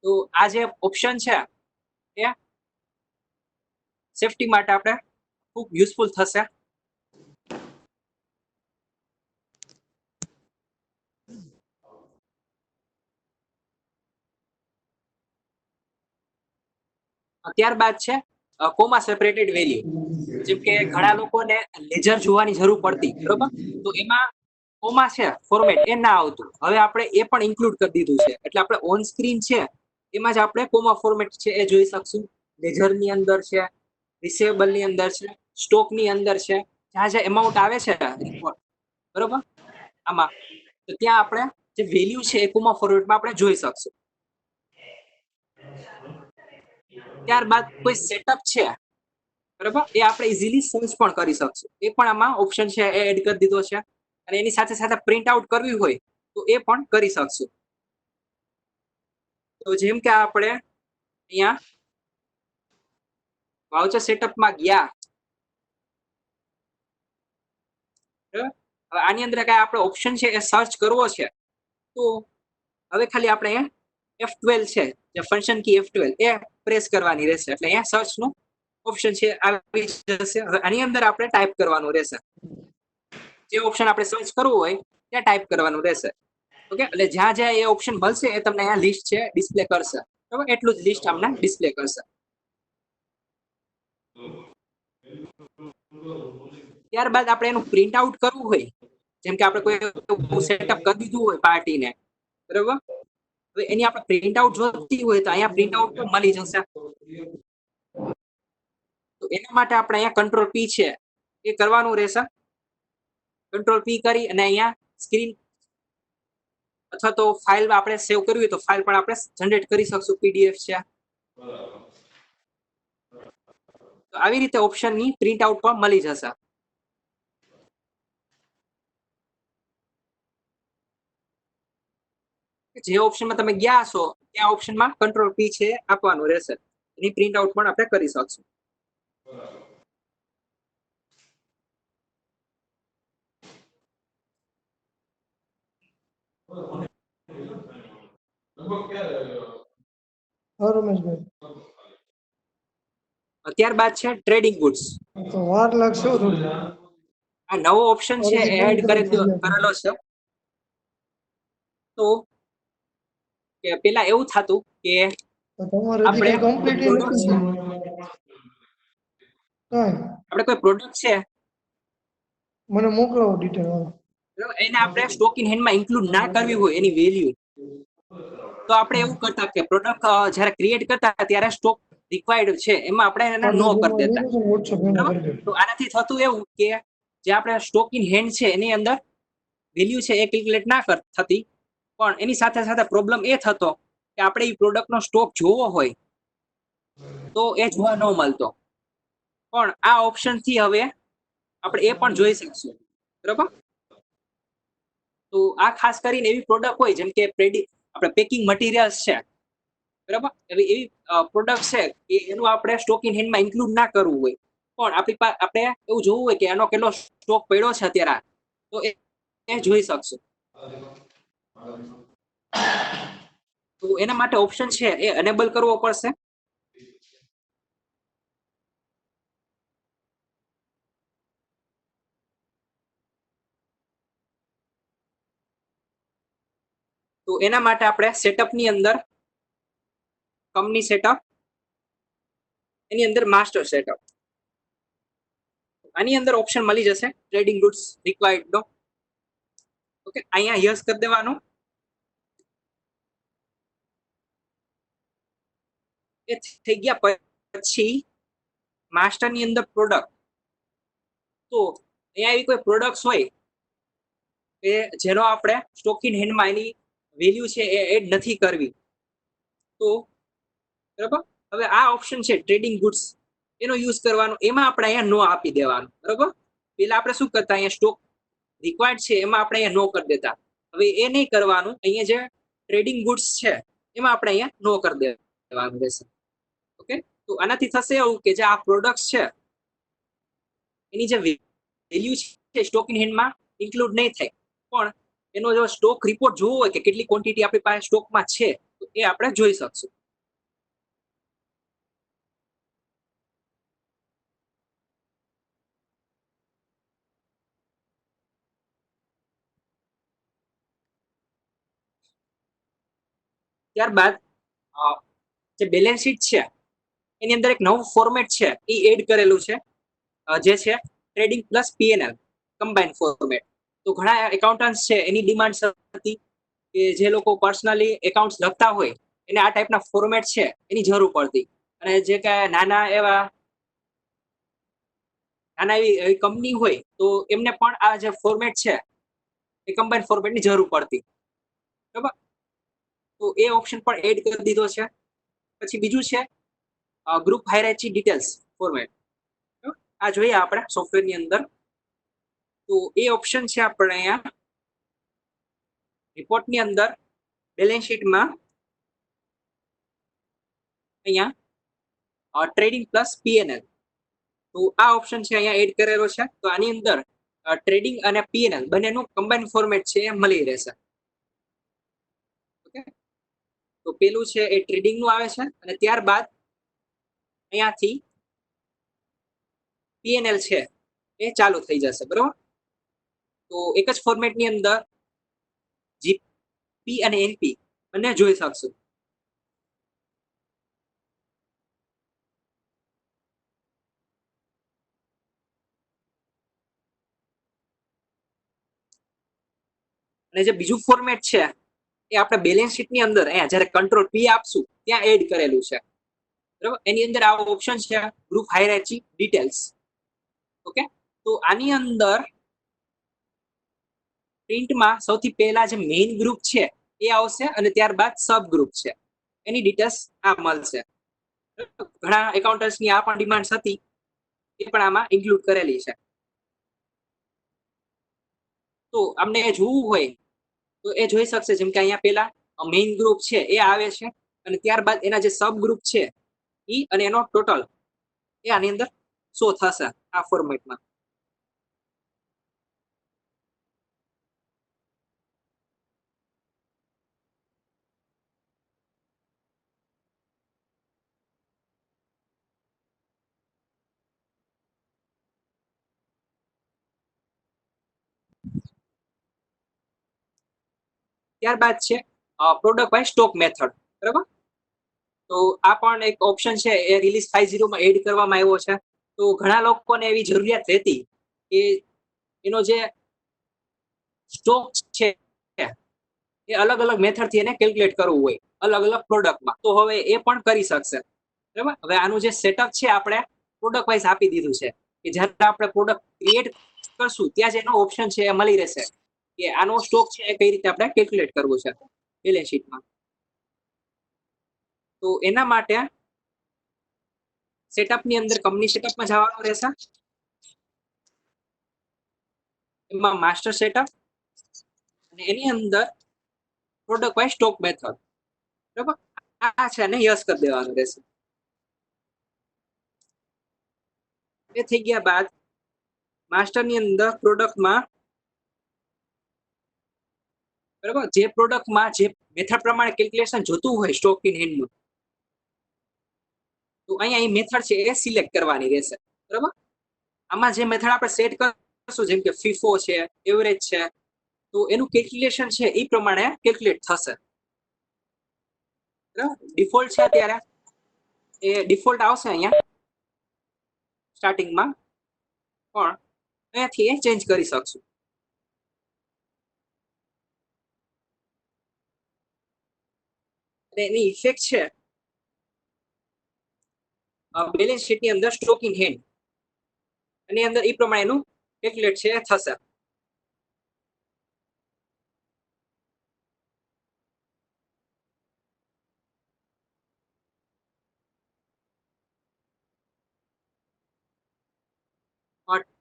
તો આ જે ઓપ્શન છે એ સેફટી માટે આપણે ખૂબ યુઝફુલ થશે. ત્યારબાદ છે કોમા સેપરેટેડ વેલ્યુ. જેમ કે ઘણા લોકોને લેજર જોવાની જરૂર પડતી, બરોબર, તો એમાં કોમા છે ફોર્મેટ એ ના આવતું. હવે આપણે એ પણ ઇન્ક્લુડ કરી દીધું છે એટલે આપણે ઓન સ્ક્રીન છે એમાં જ આપણે કોમા ફોર્મેટ છે એ જોઈ શકશું. લેજરની અંદર છે, રિસીવેબલ ની અંદર છે, સ્ટોક ની અંદર છે, જ્યાં જે એમાઉન્ટ આવે છે રિપોર્ટ, બરોબર, આમાં તો ત્યાં આપણે જે વેલ્યુ છે એ કોમા ફોર્મેટમાં આપણે જોઈ શકશું. ત્યારબાદ કોઈ સેટઅપ છે, બરાબર, એ આપણે ઇઝીલી સર્ચ પણ કરી શકશું. એ પણ આમાં ઓપ્શન છે એ એડ કરી દીધો છે અને એની સાથે સાથે પ્રિન્ટ આઉટ કરવી હોય તો એ પણ કરી શકશું. તો જેમ કે આપણે અહીંયા વાઉચર સેટઅપમાં ગયા, હવે આની અંદર કઈ આપણે ઓપ્શન છે એ સર્ચ કરવો છે તો હવે ખાલી આપણે અહીંયા F12 છે જે ફંક્શન કી F12 એ પ્રેસ કરવાની રહેશે એટલે અહીંયા સર્ચ નું ઓપ્શન છે આવી જશે. હવે આની અંદર આપણે ટાઈપ કરવાનું રહેશે. જે ઓપ્શન આપણે સર્ચ કરવું હોય ત્યાં ટાઈપ કરવાનું રહેશે. ઓકે, એટલે જ્યાં જ્યાં એ ઓપ્શન મળશે એ તમને અહીંયા લિસ્ટ છે ડિસ્પ્લે કરશે. બરાબર, એટલું જ લિસ્ટ અમને ડિસ્પ્લે કરશે. ત્યારબાદ આપણે એનું પ્રિન્ટ આઉટ કરવું હોય, જેમ કે આપણે કોઈ સેટઅપ કરી દીધું હોય પાર્ટીને, બરાબર, હવે એની આપણે પ્રિન્ટ આઉટ જોઈતી હોય તો અહીંયા પ્રિન્ટ આઉટ પણ મળી જશે. તો એના માટે આપણે અહીંયા કંટ્રોલ પી છે એ કરવાનું રહેશે. કંટ્રોલ પી કરી અને અહીંયા સ્ક્રીન અથવા તો ફાઇલ આપણે સેવ કરવી હોય તો ફાઇલ પણ આપણે જનરેટ કરી શકશું. પીડીએફ છે. તો આવી રીતે ઓપ્શનની પ્રિન્ટ આઉટ પણ મળી જશે. જે ઓપ્શનમાં તમે ગયા છો ત્યાં ઓપ્શનમાં કંટ્રોલ પી છે આપવાનું રહેશે. એની પ્રિન્ટ આઉટ પણ આપણે કરી શકશું. ત્યારબાદ છે ટ્રેડિંગ ગુડ્સ. તો વાર લાગશે થોડી. આ નવો ઓપ્શન છે એડ કરેલો છે. તો કે પેલા એવું થતું કે તમારે આપણે હજી કમ્પ્લીટ નથી કાંઈ આપણે કોઈ પ્રોડક્ટ છે મને મોકલો ડિટેલ. બરાબર, એને આપણે સ્ટોક ઇન હેન્ડમાં ઇન્ક્લુડ ના કરવી હોય એની વેલ્યુ તો આપણે એવું કરતા કે પ્રોડક્ટ જ્યારે ક્રિએટ કરતા ત્યારે સ્ટોક રિક્વાયર્ડ છે એમાં આપણે એને નો કરી દેતા. બરાબર, તો આનાથી થતું એવું કે જે આપણે સ્ટોક ઇન હેન્ડ છે એની અંદર વેલ્યુ છે એ કેલ્ક્યુલેટ ના થતી, પણ એની સાથે સાથે પ્રોબ્લેમ એ થતો કે આપણે એ પ્રોડક્ટનો સ્ટોક જોવો હોય તો એ જોવા ન મળતો. પણ આ ઓપ્શન થી હવે આપણે એ પણ જોઈ શકશું. બરાબર, તો આ ખાસ કરીને એવી પ્રોડક્ટ હોય જેમ કે આપણે પેકિંગ મટીરિયલ્સ છે, બરાબર, એવી પ્રોડક્ટ છે કે એનું આપણે સ્ટોક ઇન હેન્ડમાં ઇન્ક્લુડ ના કરવું હોય પણ આપણી પાસે આપણે એવું જોવું હોય કે એનો કેટલો સ્ટોક પડ્યો છે અત્યારે તો એ જોઈ શકશો. તો એના માટે ઓપ્શન છે એ અનેબલ કરવો પડશે. તો એના માટે આપણે સેટઅપ ની અંદર કંપની સેટઅપ, એની અંદર માસ્ટર સેટઅપ, આની અંદર ઓપ્શન મળી જશે ટ્રેડિંગ રૂટ્સ રિક્વાયર્ડ નો. ઓકે, અહીંયા યસ કરી દેવાનું. એ થઈ ગયા પછી માસ્ટર ની અંદર પ્રોડક્ટ. તો અહીંયા એવી કોઈ પ્રોડક્ટ્સ હોય કે જેનો આપણે સ્ટોક ઇન હેન્ડમાં એની વેલ્યુ છે એ એડ નથી કરવી, તો બરાબર હવે આ ઓપ્શન છે ટ્રેડિંગ ગુડ્સ, એનો યુઝ કરવાનો. એમાં આપણે અહીંયા નો આપી દેવાનું. બરાબર, પેલા આપણે શું કરતા, અહીંયા સ્ટોક રિક્વાયર્ડ છે એમાં આપણે અહીંયા નો કરી દેતા. હવે એ નહીં કરવાનું. અહીંયા જે ટ્રેડિંગ ગુડ્સ છે એમાં આપણે અહીંયા નો કરી દેવાનું રહેશે. ઓકે, તો આનાથી થશે એવું કે જે આ પ્રોડક્ટ્સ છે એની જે વેલ્યુ છે સ્ટોક ઇન હેન્ડમાં ઇન્ક્લુડ નહીં થાય, પણ એનો જો સ્ટોક રિપોર્ટ જોવો હોય કે કેટલી ક્વોન્ટિટી આપણી પાસે સ્ટોકમાં છે, તો એ આપણે જોઈ શકશું. ત્યારબાદ જે બેલેન્સ શીટ છે એની અંદર એક નવું ફોર્મેટ છે એ એડ કરેલું છે, જે છે trading plus P&L combine format. તો ઘણા એકાઉન્ટન્ટ્સ છે એની ડિમાન્ડ હતી કે જે લોકો પર્સનલી એકાઉન્ટ્સ લખતા હોય એને આ ટાઈપના ફોર્મેટ છે એની જરૂર પડતી. અને જે કે નાના એવી કંપની હોય તો એમને પણ આ જે ફોર્મેટ છે એ કમ્બાઇન ફોર્મેટની જરૂર પડતી. બરાબર, તો એ ઓપ્શન પણ એડ કરી દીધો છે. પછી બીજું છે ગ્રુપ હાયરાર્ચી ડિટેલ્સ ફોર્મેટ. આ જોઈએ આપણે સોફ્ટવેર ની અંદર. તો એ ઓપ્શન છે આપણે અહીંયા રિપોર્ટ ની અંદર બેલેન્સ શીટમાં અહીંયા ટ્રેડિંગ પ્લસ પીએનએલ. તો આ ઓપ્શન છે અહીંયા એડ કરેલો છે. તો આની અંદર ટ્રેડિંગ અને પીએનએલ બંનેનું કમ્બાઇન ફોર્મેટ છે એ મળી રહેશે. ઓકે, તો પેલું છે એ ટ્રેડિંગ નું આવે છે અને ત્યારબાદ અહીંયાથી પીએનએલ છે એ ચાલુ થઈ જશે. બરોબર, તો એક જ ફોર્મેટ ની અંદર જીપી અને એનપી બંને જોઈ શકશું. અને જે બીજું ફોર્મેટ છે એ આપણે બેલેન્સ શીટ ની અંદર અહીંયા જ્યારે કંટ્રોલ પી આપશું ત્યાં એડ કરેલું છે. બરાબર, એની અંદર આ ઓપ્શન છે ગ્રુપ હાયરાર્ચી ડિટેલ્સ. ઓકે, તો આની અંદર પ્રિન્ટમાં સૌથી પહેલા જે મેઇન ગ્રુપ છે એ આવશે અને ત્યારબાદ સબ ગ્રુપ છે એની ડિટેલ્સ આ મળશે. ઘણા એકાઉન્ટન્ટ્સ ની આ પણ ડિમાન્ડ હતી, એ પણ આમાં ઇન્ક્લુડ કરેલી છે. તો અમને એ જોવું હોય તો એ જોઈ શકશે. જેમ કે અહીંયા પેલા મેઇન ગ્રુપ છે એ આવે છે અને ત્યારબાદ એના જે સબ ગ્રુપ છે ઈ અને એનો ટોટલ એ આની અંદર શો થશે આ ફોર્મેટમાં. ત્યારબાદ છે પ્રોડક્ટ બાય સ્ટોક મેથડ. બરાબર, તો આ પણ એક ઓપ્શન છે એ રિલીઝ 5.0 માં એડ કરવામાં આવ્યો છે. તો ઘણા લોકોને એવી જરૂરિયાત રહેતી કે એનો જે સ્ટોક છે એ અલગ અલગ મેથડ થી એને કેલ્ક્યુલેટ કરવું હોય અલગ અલગ પ્રોડક્ટમાં, તો હવે એ પણ કરી શકશે. બરાબર, હવે આનું જે સેટઅપ છે આપણે પ્રોડક્ટ વાઇઝ આપી દીધું છે કે જ્યારે આપણે પ્રોડક્ટ ક્રિએટ કરશું ત્યાં જ એનો ઓપ્શન છે એ મળી રહેશે કે આનો સ્ટોક છે એ કઈ રીતે આપણે કેલ્ક્યુલેટ કરવું છે બેલેન્સ શીટમાં. તો એના માટે સેટઅપ ની અંદર કંપની સેટઅપમાં જવાનું રહેશે. એમાં માસ્ટર સેટઅપ અને એની અંદર પ્રોડક્ટ વાઇઝ સ્ટોક મેથડ. બરાબર, આ છે ને યસ કરી દેવાનું રહેશે. એ થઈ ગયા બાદ માસ્ટર ની અંદર પ્રોડક્ટમાં બરાબર, જે પ્રોડક્ટમાં જે મેથડ પ્રમાણે કેલ્ક્યુલેશન જોતું હોય સ્ટોક ઇન હેન્ડનું, તો અહીંયા એ મેથડ છે એ સિલેક્ટ કરવાની રહેશે. બરાબર, આમાં જે મેથડ આપણે સેટ કરશું જેમ કે ફીફો છે, એવરેજ છે, તો એનું કેલ્ક્યુલેશન છે એ પ્રમાણે કેલ્ક્યુલેટ થશે. બરાબર, ડિફોલ્ટ છે અત્યારે એ ડિફોલ્ટ આવશે અહીંયા સ્ટાર્ટિંગમાં, પણ અહીંયાથી એ ચેન્જ કરી શકશું. અને એની ઇફેક્ટ છે બેલેન્સ શીટની અંદર સ્ટોક ઇન હેન્ડ એની અંદર એ પ્રમાણે એનું કેલ્ક્યુલેટ છે થશે.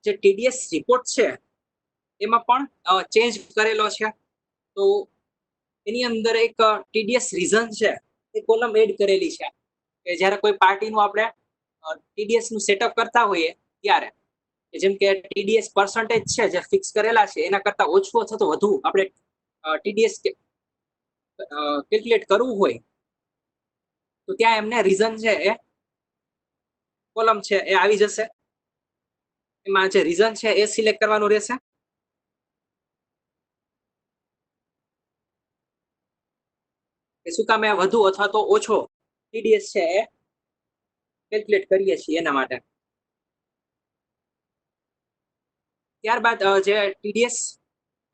જે ટીડીએસ રિપોર્ટ છે એમાં પણ ચેન્જ કરેલો છે. તો એની અંદર એક ટીડીએસ રીઝન છે એ કોલમ એડ કરેલી છે કે જ્યારે કોઈ પાર્ટીનું આપણે ટીડીએસ નું સેટઅપ કરતા હોઈએ ત્યારે, જેમ કે ટીડીએસ પર્સન્ટેજ છે જે ફિક્સ કરેલા છે એના કરતા ઓછું અથવા તો વધુ આપણે ટીડીએસ કેલ્ક્યુલેટ કરવું હોય તો ત્યાં એમને રીઝન છે એ કોલમ છે એ આવી જશે. એમાં જે રીઝન છે એ સિલેક્ટ કરવાનું રહેશે. કે શું કામે વધુ અથવા તો ઓછો ટીડીએસ છે એ કેલ્ક્યુલેટ કરીએ છીએ એના માટે. ત્યારબાદ જે ટીડીએસ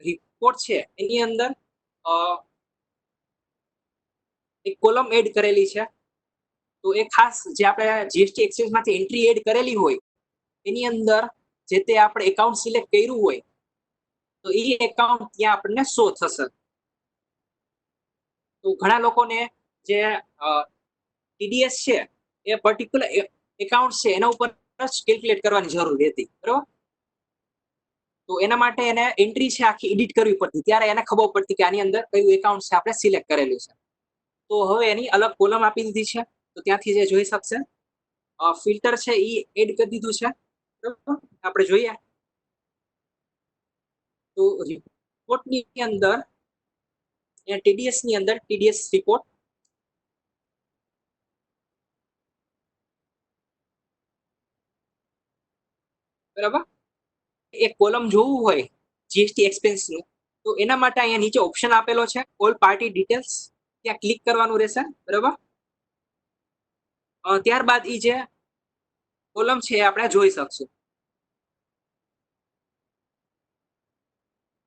રિપોર્ટ છે એની અંદર એક કોલમ એડ કરેલી છે. તો એ ખાસ જે આપણે જીએસટી એક્સચેન્જ માંથી એન્ટ્રી એડ કરેલી હોય એની અંદર જે તે આપણે એકાઉન્ટ સિલેક્ટ કર્યું હોય તો એ એકાઉન્ટ ત્યાં આપણને શો થશે. તો ઘણા લોકોને જે ટીડીએસ છે એ પર્ટિક્યુલર એકાઉન્ટ છે એના ઉપર જ કેલ્ક્યુલેટ કરવાની જરૂર રહેતી. બરોબર, તો એના માટે એને એન્ટ્રી છે આખી એડિટ કરવી પડતી, ત્યારે એને ખબર પડતી કે આની અંદર કયું એકાઉન્ટ છે આપણે સિલેક્ટ કરેલું છે. તો હવે એની અલગ કોલમ આપી દીધી છે, તો ત્યાંથી જે જોઈ શકશે. ફિલ્ટર છે એ એડ કરી દીધું છે. બરોબર, આપણે જોઈએ તો રિપોર્ટની અંદર ટીડીએસ ની અંદર ટીડીએસ રિપોર્ટ, બરાબર, એક કોલમ જોવું હોય જીએસટી એક્સપેન્સ નું તો એના માટે અહીંયા નીચે ઓપ્શન આપેલો છે ઓલ પાર્ટી ડિટેલ્સ, ત્યાં ક્લિક કરવાનું રહેશે. બરાબર, ત્યારબાદ એ જે કોલમ છે આપણે જોઈ શકશું.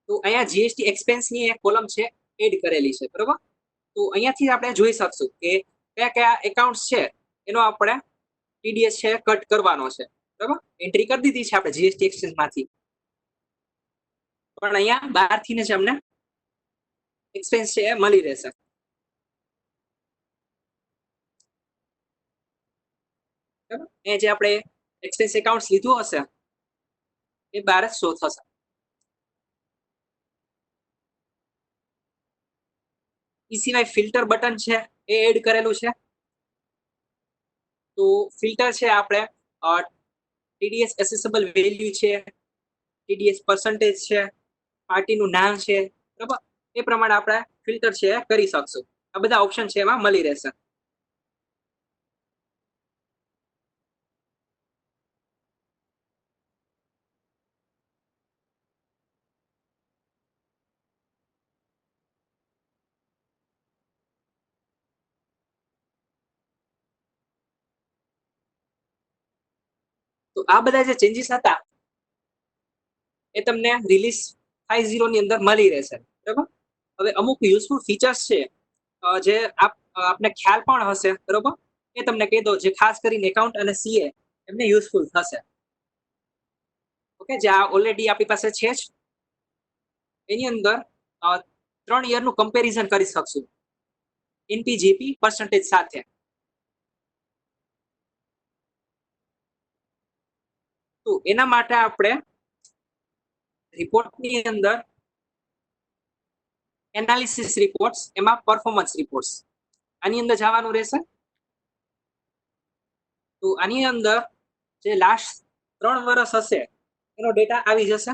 તો અહીંયા જીએસટી એક્સપેન્સ ની એક કોલમ છે એડ કરેલી છે. બરાબર, તો અહીંયાથી આપણે જોઈ શકશું કે કયા કયા એકાઉન્ટ છે એનો આપણે ટીડીએસ છે કટ કરવાનો છે. બરાબર, એન્ટ્રી કરી દીધી છે આપણે જીએસટી એક્સચેન્જ માંથી, પણ અહીંયા બહારથી જ અમને એક્સપેન્સ છે એ મળી રહેશે. એ જે આપણે એક્સપેન્સ એકાઉન્ટ લીધું હશે એ બહાર જ શો થશે. એ સિવાય ફિલ્ટર બટન છે એ એડ કરેલું છે. તો ફિલ્ટર છે આપણે ટીડીએસ એસેસેબલ વેલ્યુ છે, ટીડીએસ પર્સન્ટેજ છે, પાર્ટીનું નામ છે, બરાબર, એ પ્રમાણે આપણે ફિલ્ટર છે કરી શકશું. આ બધા ઓપ્શન છે એમાં મળી રહેશે. તો આ બધા જે ચેન્જીસ હતા એ તમને રિલીઝ 50 ની અંદર મળી રહેશે. બરાબર, હવે અમુક યુઝફુલ ફીચર્સ છે જે આપને ખ્યાલ પણ હશે. બરોબર, એ તમને કહી દો, જે ખાસ કરીને એકાઉન્ટ અને સીએ એમને યુઝફુલ થશે. ઓકે, જે આ ઓલરેડી આપણી પાસે છે જ, એની અંદર 3 યરનું કમ્પેરિઝન કરી શકશું એનપીજીપી પર્સન્ટેજ સાથે. તો એના માટે આપણે રિપોર્ટની અંદર એનાલિસિસ રિપોર્ટ્સ, એમાં પરફોર્મન્સ રિપોર્ટ્સ, આની અંદર જવાનું રહેશે. તો આની અંદર જે લાસ્ટ 3 વર્ષ હશે એનો ડેટા આવી જશે.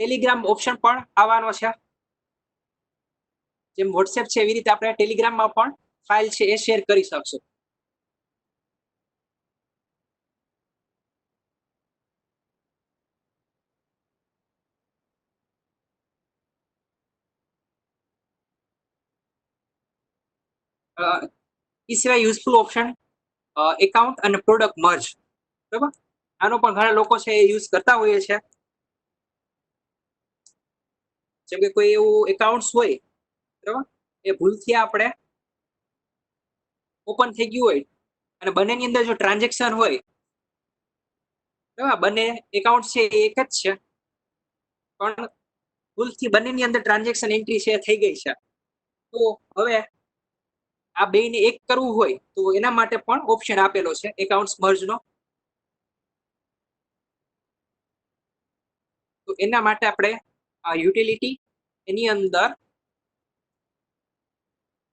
ટેલિગ્રામ ઓપ્શન પણ આવવાનો છે. જેમ વોટ્સએપ છે એવી રીતે આપણે ટેલિગ્રામમાં પણ ફાઇલ છે એ શેર કરી શકશું. એ સિવાય યુઝફુલ ઓપ્શન એકાઉન્ટ અને પ્રોડક્ટ મર્જ, બરાબર. આનો પણ ઘણા લોકો છે એ યુઝ કરતા હોઈએ છે. જેમ કે કોઈ એવું એકાઉન્ટ હોય, બરાબર, એ ભૂલથી આપણે ઓપન થઈ ગયું હોય અને બંનેની અંદર જો ટ્રાન્ઝેક્શન હોય, બરાબર, બંને એકાઉન્ટ છે એ એક જ છે, પણ ભૂલથી બંનેની અંદર ટ્રાન્ઝેક્શન એન્ટ્રી છે થઈ ગઈ છે, તો હવે આ બેયને એક કરવું હોય તો એના માટે પણ ઓપ્શન આપેલો છે એકાઉન્ટ્સ મર્જનો. તો એના માટે આપણે આ યુટિલિટી એની અંદર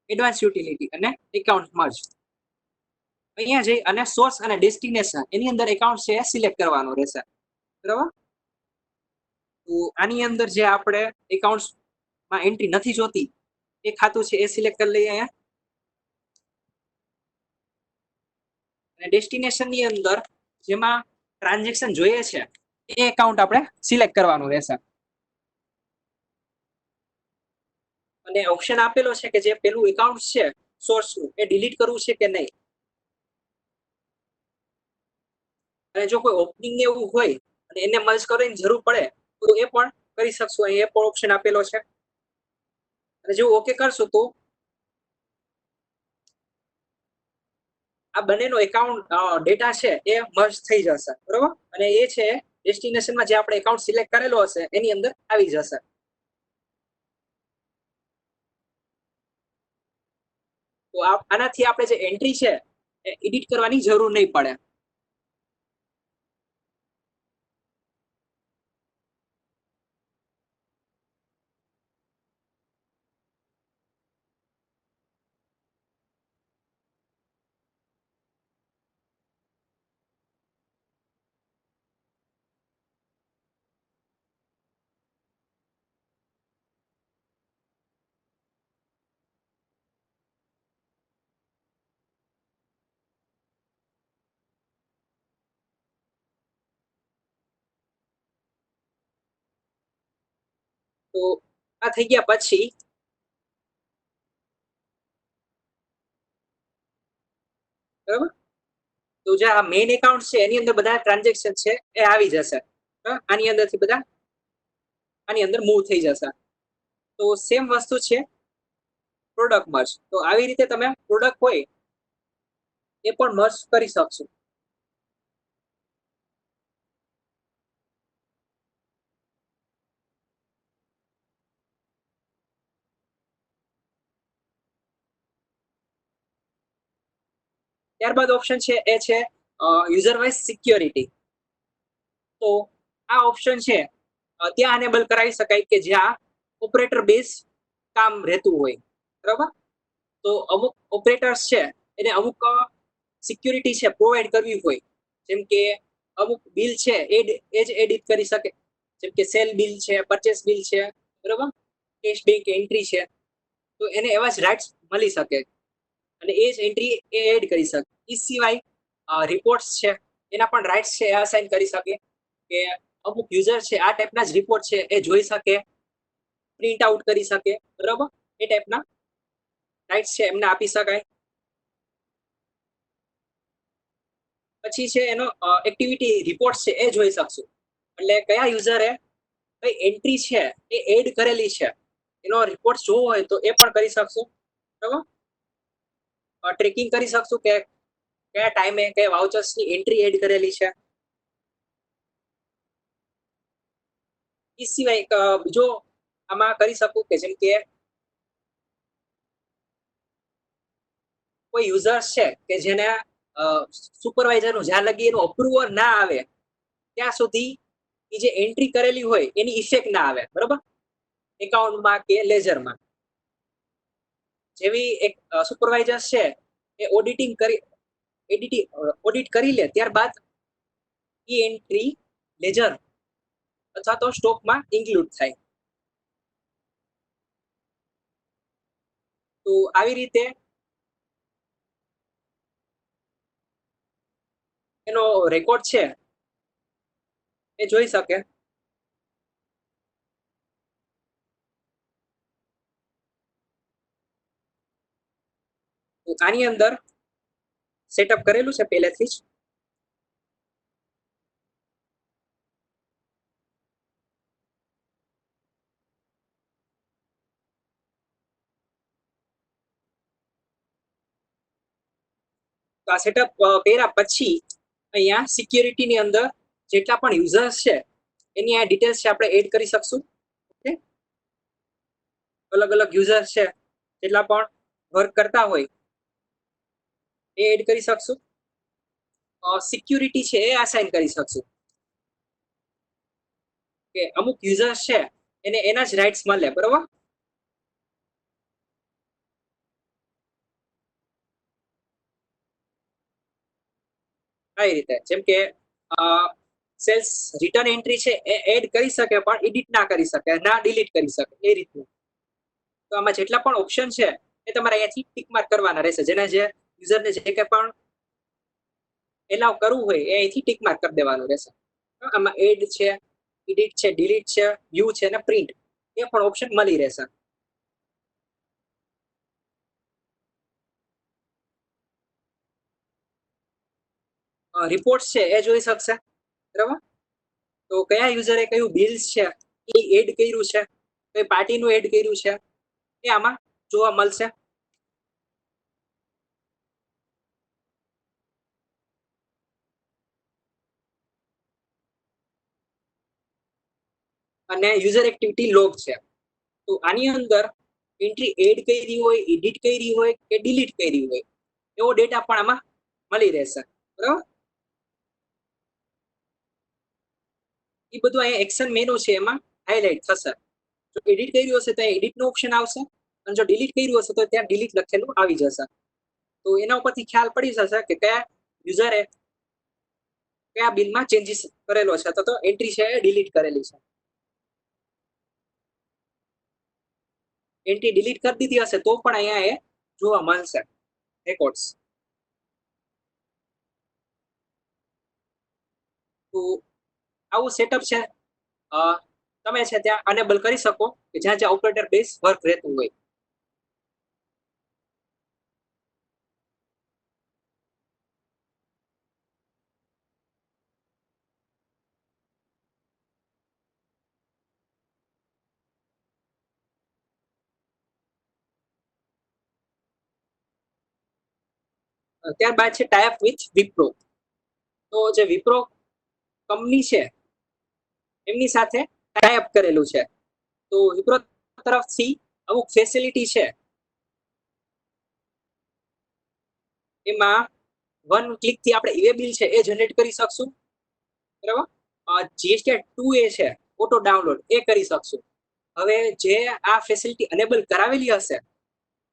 એડવાન્સ યુટિલિટી અને એકાઉન્ટ મર્જ અહીંયા જઈ અને સોર્સ અને ડેસ્ટિનેશન એની અંદર એકાઉન્ટ છે સિલેક્ટ કરવાનો રહેશે, બરાબર. તો આની અંદર જે આપણે એકાઉન્ટ્સમાં એન્ટ્રી નથી જોતી એ ખાતું છે એ સિલેક્ટ કરી લઈએ અહીંયા. અને ડેસ્ટિનેશન ની અંદર જેમાં ટ્રાન્ઝેક્શન જોઈએ છે એ એકાઉન્ટ આપણે સિલેક્ટ કરવાનું રહેશે. અને ઓપ્શન આપેલો છે કે જે પેલું એકાઉન્ટ છે સોર્સનું એ ડિલીટ કરવું છે કે નહીં. અને જો કોઈ ઓપનિંગ એવું હોય અને એને મર્જ કરવાની જરૂર પડે તો એ પણ કરી શકશું. અહીં એ પણ ઓપ્શન આપેલો છે. અને જો ઓકે કરશું તો આ બંનેનો એકાઉન્ટ ડેટા છે એ મર્જ થઈ જશે, બરોબર. અને એ છે ડેસ્ટિનેશનમાં જે આપણે એકાઉન્ટ સિલેક્ટ કરેલો હશે એની અંદર આવી જશે. તો આનાથી આપણે જે એન્ટ્રી છે એ એડિટ કરવાની જરૂર નહીં પડે. તો આ થઈ ગયા પછી બરાબર, તો જે આ મેઇન એકાઉન્ટ છે એની અંદર બધા ટ્રાન્ઝેક્શન છે એ આવી જશે. આની અંદરથી બધા આની અંદર મૂવ થઈ જશે. તો સેમ વસ્તુ છે પ્રોડક્ટ મર્જ. તો આવી રીતે તમે પ્રોડક્ટ હોય એ પણ મર્જ કરી શકશો. ત્યારબાદ ઓપ્શન છે એ છે યુઝર વાઇઝ સિક્યોરિટી. તો આ ઓપ્શન છે ત્યાં અનેબલ કરાવી શકાય કે જ્યાં ઓપરેટર બેઝ કામ રહેતું હોય, બરાબર. તો અમુક ઓપરેટર્સ છે એને અમુક સિક્યુરિટી છે પ્રોવાઈડ કરવી હોય, જેમ કે અમુક બિલ છે એ જ એડિટ કરી શકે, જેમ કે સેલ બિલ છે, પરચેસ બિલ છે, બરાબર, કેશ બેંક એન્ટ્રી છે. તો એને એવા જ રાઇટ્સ મળી શકે અને એ જ એન્ટ્રી એ એડ કરી શકે. એ સિવાય રિપોર્ટ્સ છે એના પણ રાઇટ્સ છે એ અસાઇન કરી શકે કે અમુક યુઝર છે આ ટાઈપના જ રિપોર્ટ છે એ જોઈ શકે, પ્રિન્ટ આઉટ કરી શકે, બરાબર. એ ટાઈપના રાઇટ્સ છે એમને આપી શકાય. પછી છે એનો એક્ટિવિટી રિપોર્ટ છે એ જોઈ શકશું, એટલે કયા યુઝરે કઈ એન્ટ્રી છે એ એડ કરેલી છે એનો રિપોર્ટ જોવો હોય તો એ પણ કરી શકશું, બરાબર. ટ્રેકિંગ કરી શકશું કે કયા ટાઈમે કયા વાઉચર્સની એન્ટ્રી એડ કરેલી છે. એ સિવાય બીજો આમાં કરી શકું કે જેમ કે કોઈ યુઝર્સ છે કે જેને સુપરવાઇઝરનું જ્યાં લગી એનું અપ્રુવલ ના આવે ત્યાં સુધી એ જે એન્ટ્રી કરેલી હોય એની ઇફેક્ટ ના આવે, બરાબર, એકાઉન્ટમાં કે લેજરમાં. જેવી એક સુપરવાઇઝર છે એ ઓડિટ કરી લે ત્યારબાદ એ એન્ટ્રી લેજર અથવા તો સ્ટોકમાં ઇન્ક્લુડ થાય. તો આવી રીતે એનો રેકોર્ડ છે એ જોઈ શકે. તો આની અંદર સેટઅપ કરેલું છે પહેલેથી જ. તો આ સેટઅપ કર્યા પછી અહીંયા સિક્યુરિટી ની અંદર જેટલા પણ યુઝર્સ છે એની આ ડિટેલ્સ છે આપણે એડ કરી શકશું. ઓકે, અલગ અલગ યુઝર્સ છે જેટલા પણ વર્ક કરતા હોય એ એડ કરી શકશું. સિક્યુરિટી છે એ અસાઇન કરી શકશું કે અમુક યુઝર્સ છે એને એના જ રાઇટ્સ મળે, બરોબર. કઈ રીતે? જેમ કે સેલ્સ રિટર્ન એન્ટ્રી છે એ એડ કરી શકે પણ એડિટ ના કરી શકે, ના ડિલીટ કરી શકે, એ રીતનું. તો આમાં જેટલા પણ ઓપ્શન છે એ તમારે અહીંયાથી ટિક માર્ક કરવાના રહેશે. જેને જે યુઝરને જે કંઈ પણ એલાવ કરવું હોય એ અહીંથી ટિક માર્ક કરી દેવાનું રહેશે. આમાં એડ છે, એડિટ છે, ડિલીટ છે, વ્યૂ છે અને પ્રિન્ટ એ પણ ઓપ્શન મળી રહેશે. રિપોર્ટ છે એ જોઈ શકશે, બરાબર. તો કયા યુઝરે કયું બિલ્સ છે એ એડ કર્યું છે, કઈ પાર્ટીનું એડ કર્યું છે એ આમાં જોવા મળશે. અને યુઝર એક્ટિવિટી લોગ છે. તો આની અંદર એન્ટ્રી એડ કરી હોય, એડિટ કરી હોય કે ડિલીટ કરી હોય એવો ડેટા પણ આમાં મળી રહેશે, બરાબર. એ બધું અહીંયા એક્શન મેનુ છે એમાં હાઇલાઇટ થશે. જો એડિટ કર્યું હશે તો એડિટ નો ઓપ્શન આવશે અને જો ડિલીટ કર્યું હશે તો ત્યાં ડિલીટ લખેલું આવી જશે. તો એના ઉપરથી ખ્યાલ પડી જશે કે કયા યુઝરે કયા બિલમાં ચેન્જીસ કરેલો છે તો એન્ટ્રી છે એ ડિલીટ કરેલી છે. એન્ટ્રી ડિલીટ કરી દીધી હશે તો પણ અહીંયા એ જોવા મળશે રેકોર્ડ્સ. તો આવું સેટઅપ છે તમે છે ત્યાં અનેબલ કરી શકો કે જ્યાં જ્યાં ઓપરેટર બેઝ વર્ક રહેતું હોય. ત્યારબાદ છે ટાઈપ વિથ વિપ્રો. તો જે વિપ્રો કંપની છે એમની સાથે ટાઈપ કરેલું છે. તો વિપ્રો તરફથી અમુક ફેસિલિટી છે એમાં વન ક્લિક થી આપણે ઈ બિલ છે એ જનરેટ કરી શકશું, બરાબર. જીએસટી 2A છે ઓટો ડાઉનલોડ એ કરી શકશું. હવે જે આ ફેસિલિટી અનેબલ કરાવેલી હશે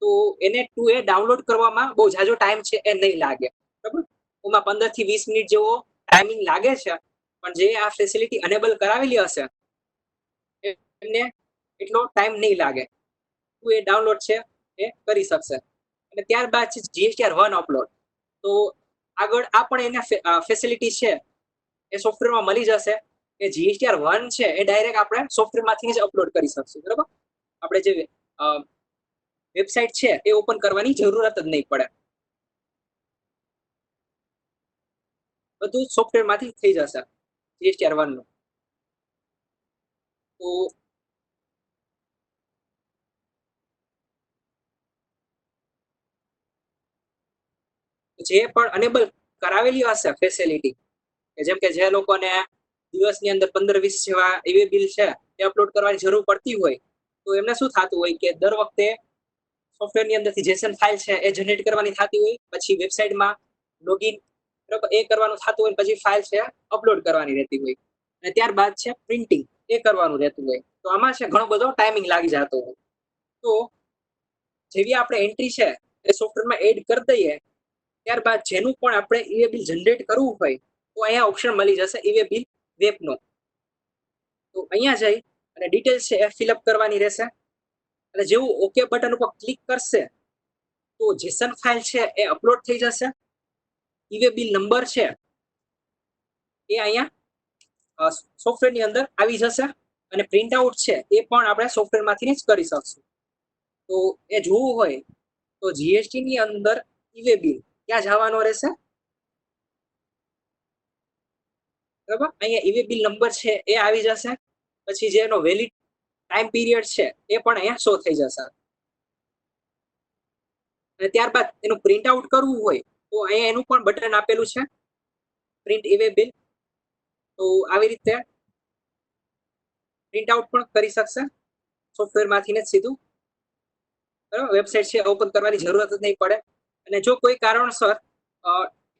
તો એને 2A ડાઉનલોડ કરવામાં બહુ જાજો ટાઈમ છે એ નહીં લાગે, બરાબર. એમાં 15 થી 20 મિનિટ જેવો ટાઈમિંગ લાગે છે, પણ જે આ ફેસિલિટી અનેબલ કરાવેલી હશે એમને એટલો ટાઈમ નહીં લાગે. 2A ડાઉનલોડ છે એ કરી શકશે. અને ત્યારબાદ છે જીએસટીઆર 1 અપલોડ. તો આગળ આ પણ એના ફેસિલિટી છે એ સોફ્ટવેરમાં મળી જશે કે જીએસટીઆર 1 છે એ ડાયરેક્ટ આપણે સોફ્ટવેરમાંથી જ અપલોડ કરી શકશું, બરાબર. આપણે જે વેબસાઇટ છે એ ઓપન કરવાની જરૂરત જ નહીં પડે, બધું સોફ્ટવેરમાંથી થઈ જશે જીએસટીઆર 1 નું. તો જે પણ અનેબલ કરાવેલી હશે ફેસિલિટી કે જેમ કે જે લોકોને દિવસની અંદર 15-20 જેવા ઈવે બિલ છે એ અપલોડ કરવાની જરૂર પડતી હોય તો એમને શું થતું હોય કે દર વખતે સોફ્ટવેરની અંદરથી જેસન ફાઇલ છે એ જનરેટ કરવાની થતી હોય, પછી વેબસાઇટમાં લોગિન એ કરવાનું થતું હોય, પછી ફાઇલ છે અપલોડ કરવાની રહેતી હોય અને ત્યારબાદ છે પ્રિન્ટિંગ એ કરવાનું રહેતું હોય. તો આમાં છે ઘણો બધો ટાઈમિંગ લાગી જતો હોય. તો જેવી આપણે એન્ટ્રી છે એ સોફ્ટવેરમાં એડ કરી દઈએ ત્યારબાદ જેનું પણ આપણે ઈવે બિલ જનરેટ કરવું હોય તો અહીંયા ઓપ્શન મળી જશે ઈવે બિલ વેબનો. તો અહીંયા જઈ અને ડિટેલ્સ છે એ ફિલઅપ કરવાની રહેશે અને જેવું ઓકે બટન ઉપર ક્લિક કરશે તો જેસન ફાઇલ છે એ અપલોડ થઈ જશે. ઈ-વે બિલ નંબર છે એ અહીંયા સોફ્ટવેરની અંદર આવી જશે અને પ્રિન્ટ આઉટ છે એ પણ આપણે સોફ્ટવેરમાંથી જ કરી શકશું. તો એ જોવું હોય તો જીએસટી ની અંદર ઈ-વે બિલ ક્યાં જવાનો રહેશે? બરાબર, અહીંયા ઈ-વે બિલ નંબર છે એ આવી જશે. પછી જેનો વેલિડ ટાઈમ પીરિયડ છે એ પણ અહીંયા શો થઈ જશે. અને ત્યારબાદ એનું પ્રિન્ટ આઉટ કરવું હોય તો અહીંયા એનું પણ બટન આપેલું છે, પ્રિન્ટ ઈ-વે બિલ. તો આવી રીતે પ્રિન્ટ આઉટ પણ કરી શકશે સોફ્ટવેરમાંથી જ સીધું. બરાબર, વેબસાઇટ છે ઓપન કરવાની જરૂરત જ નહીં પડે. અને જો કોઈ કારણસર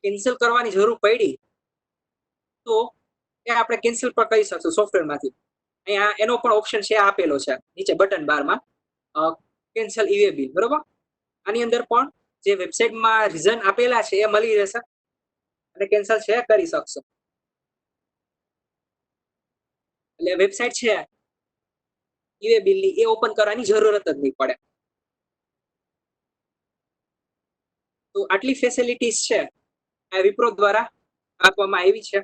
કેન્સલ કરવાની જરૂર પડી તો એ આપણે કેન્સલ પણ કરી શકશું સોફ્ટવેરમાંથી. અહીંયા એનો પણ ઓપ્શન છે આપેલો છે નીચે બટન બારમાં, કેન્સલ ઈ-વે બિલ. બરોબર, આની અંદર પણ જે વેબસાઇટમાં રીઝન આપેલા છે એ મળી રહેશે અને કેન્સલ છે કરી શકશો. એટલે વેબસાઇટ છે ઈ-વે બિલની એ ઓપન કરવાની જરૂરત જ નહીં પડે. તો આટલી ફેસિલિટીઝ છે આ વિપ્રો દ્વારા આપવામાં આવી છે.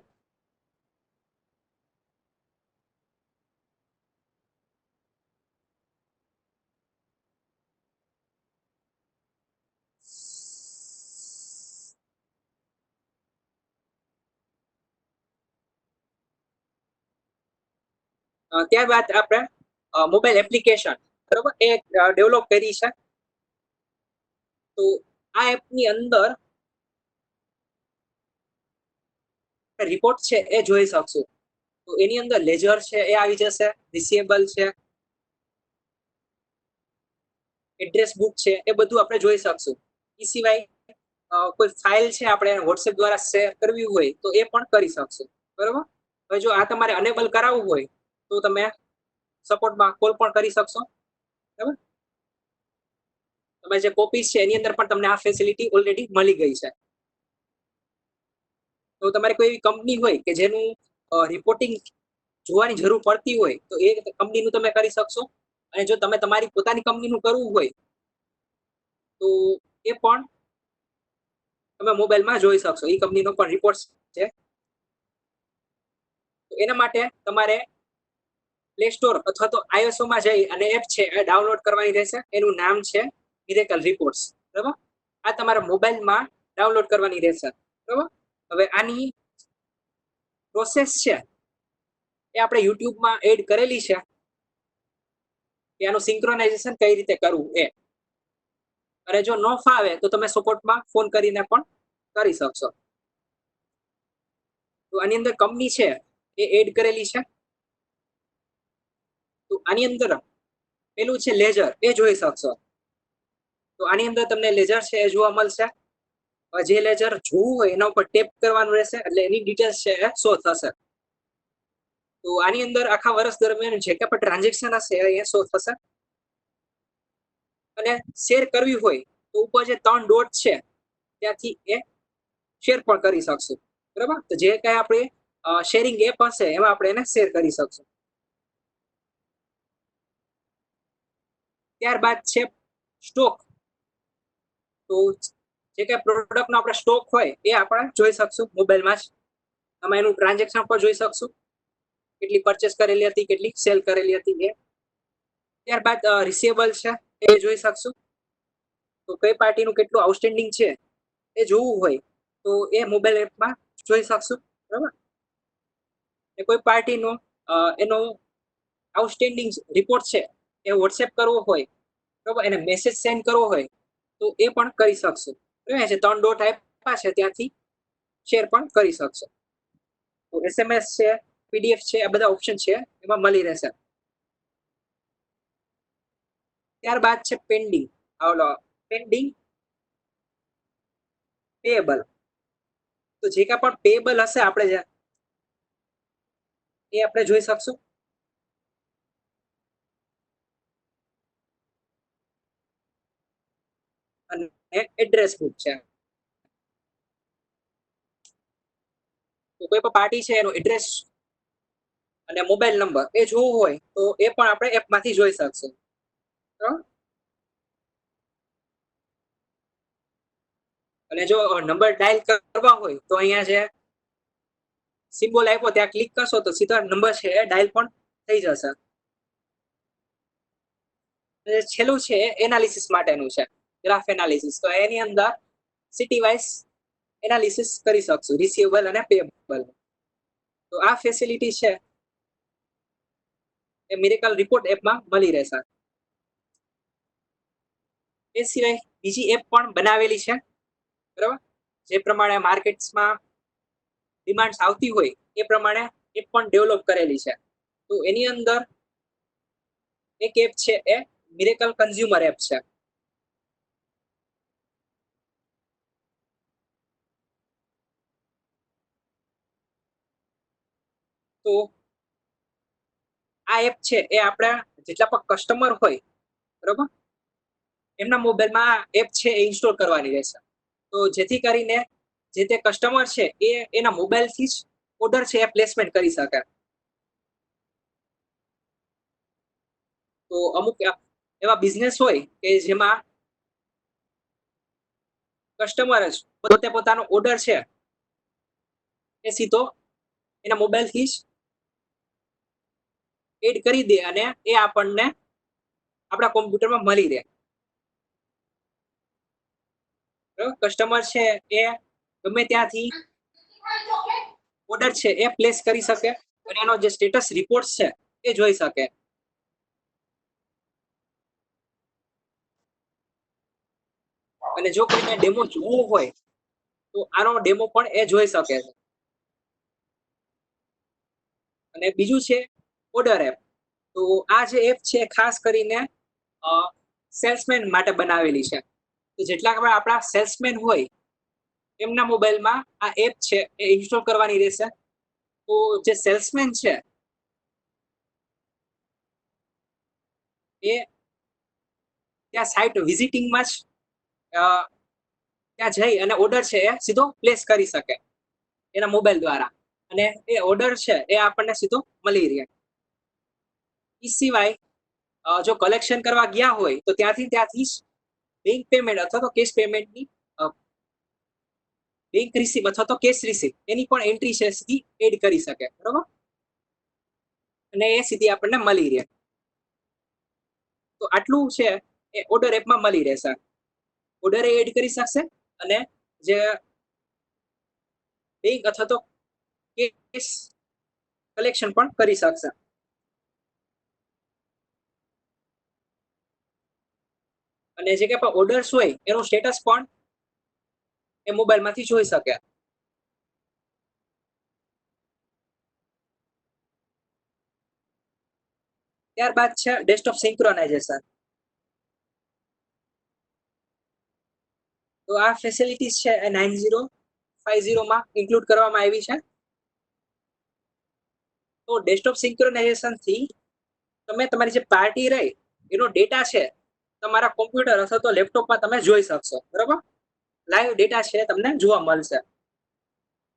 ત્યારબાદ આપણે મોબાઈલ એપ્લિકેશન બરોબર એ ડેવલપ કરી છે. તો આ એપની અંદર રિપોર્ટ છે એ જોઈ શકશું. તો એની અંદર લેજર છે એ આવી જશે, રિસીવેબલ છે, એડ્રેસ બુક છે એ બધું આપણે જોઈ શકશું. એ સિવાય કોઈ ફાઇલ છે આપણે વોટ્સએપ દ્વારા શેર કરવી હોય તો એ પણ કરી શકશું. બરોબર, હવે જો આ તમારે અનેબલ કરાવવું હોય તો તમે સપોર્ટમાં કોલ પણ કરી શકશો. બરાબર, તમે જે કોપીઝ છે એની અંદર પણ તમને આ ફેસિલિટી ઓલરેડી મળી ગઈ છે. તો તમારે કોઈ એવી કંપની હોય કે જેનું રિપોર્ટિંગ જોવાની જરૂર પડતી હોય તો એ કંપનીનું તમે કરી શકશો. અને જો તમે તમારી પોતાની કંપનીનું કરવું હોય તો એ પણ તમે મોબાઈલમાં જોઈ શકશો. એ કંપનીનો પણ રિપોર્ટ છે. તો એના માટે તમારે પ્લે સ્ટોર અથવા તો iOS માં જઈ અને એપ છે એ ડાઉનલોડ કરવાની રહેશે. એનું નામ છે મિરેકલ રિપોર્ટ્સ. બરાબર, આ તમારા મોબાઈલમાં ડાઉનલોડ કરવાની રહેશે. બરાબર, હવે આની પ્રોસેસ છે એ આપણે યુટ્યુબમાં એડ કરેલી છે કે આનું સિંક્રોનાઇઝેશન કઈ રીતે કરવું એ. અને જો ન ફાવે તો તમે સપોર્ટમાં ફોન કરીને પણ કરી શકશો. તો આની અંદર કંપની છે એ એડ કરેલી છે. તો આની અંદર પેલું છે લેજર, એ જોઈ શકશો. તો આની અંદર તમને લેજર છે એ જોવા મળશે. જે લેજર જોવું હોય એના ઉપર ટેપ કરવાનું રહેશે એટલે એની ડિટેલ્સ છે એ શો થશે. તો આની અંદર આખા વર્ષ દરમિયાન જે પણ ટ્રાન્ઝેક્શન હશે એ શો થશે. અને શેર કરવી હોય તો ઉપર જે 3 ડોટ છે ત્યાંથી એ શેર પણ કરી શકશું. બરાબર, તો જે કઈ આપણે શેરિંગ એપ હશે એમાં આપણે એને શેર કરી શકશું. ત્યારબાદ છે સ્ટોક. તો જે કઈ પ્રોડક્ટનો આપણે સ્ટોક હોય એ આપણે જોઈ શકશું મોબાઈલમાં જ. તમે એનું ટ્રાન્ઝેક્શન પણ જોઈ શકશું, કેટલી પરચેસ કરેલી હતી, કેટલી સેલ કરેલી હતી એ. ત્યારબાદ રિસીવેબલ છે એ જોઈ શકશું. તો કઈ પાર્ટીનું કેટલું આઉટસ્ટેન્ડિંગ છે એ જોવું હોય તો એ મોબાઈલ એપમાં જોઈ શકશું. બરાબર, એ કોઈ પાર્ટીનો એનો આઉટસ્ટેન્ડિંગ રિપોર્ટ છે એ વોટ્સએપ કરવો હોય, બરાબર, એને મેસેજ સેન્ડ કરવો હોય તો એ પણ કરી શકશું. બરાબર છે, 3 ડોટ આપ્યા છે ત્યાંથી શેર પણ કરી શકશો. તો SMS છે, PDF છે, આ બધા ઓપ્શન છે એમાં મળી રહેશે. ત્યારબાદ છે પેન્ડિંગ. Pending payable. તો જે કાંઈ પણ પેએબલ હશે આપણે એ આપણે જોઈ શકશું. અને એડ્રેસ બુક છે. તો કોઈ પણ પાર્ટી છે એનો એડ્રેસ અને મોબાઈલ નંબર એ જોવું હોય તો એ પણ આપણે એપમાંથી જોઈ શકશું. બરાબર? અને જો નંબર ડાયલ કરવા હોય તો અહીંયા જે સિમ્બોલ આપ્યો ત્યાં ક્લિક કરશો તો સીધા નંબર છે એ ડાયલ પણ થઈ જશે. છેલ્લું છે એનાલિસિસ માટેનું છે, ગ્રાફ એનાલિસિસ. તો એની અંદર સિટી વાઇઝ એનાલિસિસ કરી શકશું, રિસીવેબલ અને પેયેબલ. તો આ ફેસિલિટી છે એ મિરેકલ રિપોર્ટ એપમાં મળી રહેશે. એ સિવાય બીજી એપ પણ બનાવેલી છે, બરાબર, જે પ્રમાણે માર્કેટ્સમાં ડિમાન્ડ આવતી હોય એ પ્રમાણે એપ પણ ડેવલપ કરેલી છે. તો એની અંદર એક એપ છે એ મિરેકલ કન્ઝ્યુમર એપ છે. તો આ એપ છે એ આપણા જેટલા પણ કસ્ટમર હોય, બરોબર, એમના મોબાઈલમાં આ એપ છે એ ઇન્સ્ટોલ કરવાની રહેશે. તો જેથી કરીને જે તે કસ્ટમર છે એ એના મોબાઈલથી જ ઓર્ડર છે એ પ્લેસમેન્ટ કરી શકે. તો અમુક એવા બિઝનેસ હોય કે જેમાં કસ્ટમર જ પોતે પોતાનો ઓર્ડર છે એ સીધો એના મોબાઈલથી જ એડ કરી દે અને એ આપણને આપણા કોમ્પ્યુટરમાં મળી રહે. કસ્ટમર છે એ ગમે ત્યાંથી ઓર્ડર છે એ પ્લેસ કરી શકે અને એનો જે સ્ટેટસ રિપોર્ટ છે એ જોઈ શકે. અને જો કોઈને ડેમો જોવો હોય તો આનો ડેમો પણ એ જોઈ શકે છે. અને બીજું છે ઓર્ડર એપ. તો આ જે એપ છે ખાસ કરીને સેલ્સમેન માટે બનાવેલી છે. તો જેટલા આપણા સેલ્સમેન હોય એમના મોબાઈલમાં આ એપ છે એ ઇન્સ્ટોલ કરવાની રહેશે. તો જે સેલ્સમેન છે એ ત્યાં સાઇટ વિઝિટિંગમાં જ ત્યાં જઈ અને ઓર્ડર છે એ સીધો પ્લેસ કરી શકે એના મોબાઈલ દ્વારા, અને એ ઓર્ડર છે એ આપણને સીધો મળી રહે. એ સિવાય જો કલેક્શન કરવા ગયા હોય તો ત્યાંથી જ બેંક પેમેન્ટ અથવા તો કેશ પેમેન્ટની બેંક રિસીપ અથવા તો કેશ રિસીપ એની પણ એન્ટ્રી છે સીધી એડ કરી શકે, બરોબર, અને એ સીધી આપણને મળી રહે. તો આટલું છે એ ઓર્ડર એપમાં મળી રહેશે. ઓર્ડર એડ કરી શકશે અને જે બેંક અથવા તો કેશ કલેક્શન પણ કરી શકશે. અને જે કંઈ પણ ઓર્ડર્સ હોય એનું સ્ટેટસ પણ એ મોબાઈલમાંથી જોઈ શકે. ત્યારબાદ છે ડેસ્કટોપ સિંક્રોનાઇઝેશન. તો આ ફેસિલિટીઝ છે એ 9050 માં ઇન્ક્લુડ કરવામાં આવી છે. તો ડેસ્કટોપ સિંક્રોનાઇઝેશન થી તમે તમારી જે પાર્ટી રહી એનો ડેટા છે તમારા કોમ્પ્યુટર અથવા તો લેપટોપમાં તમે જોઈ શકશો, બરોબર, લાઈવ ડેટા છે તમને જોવા મળશે.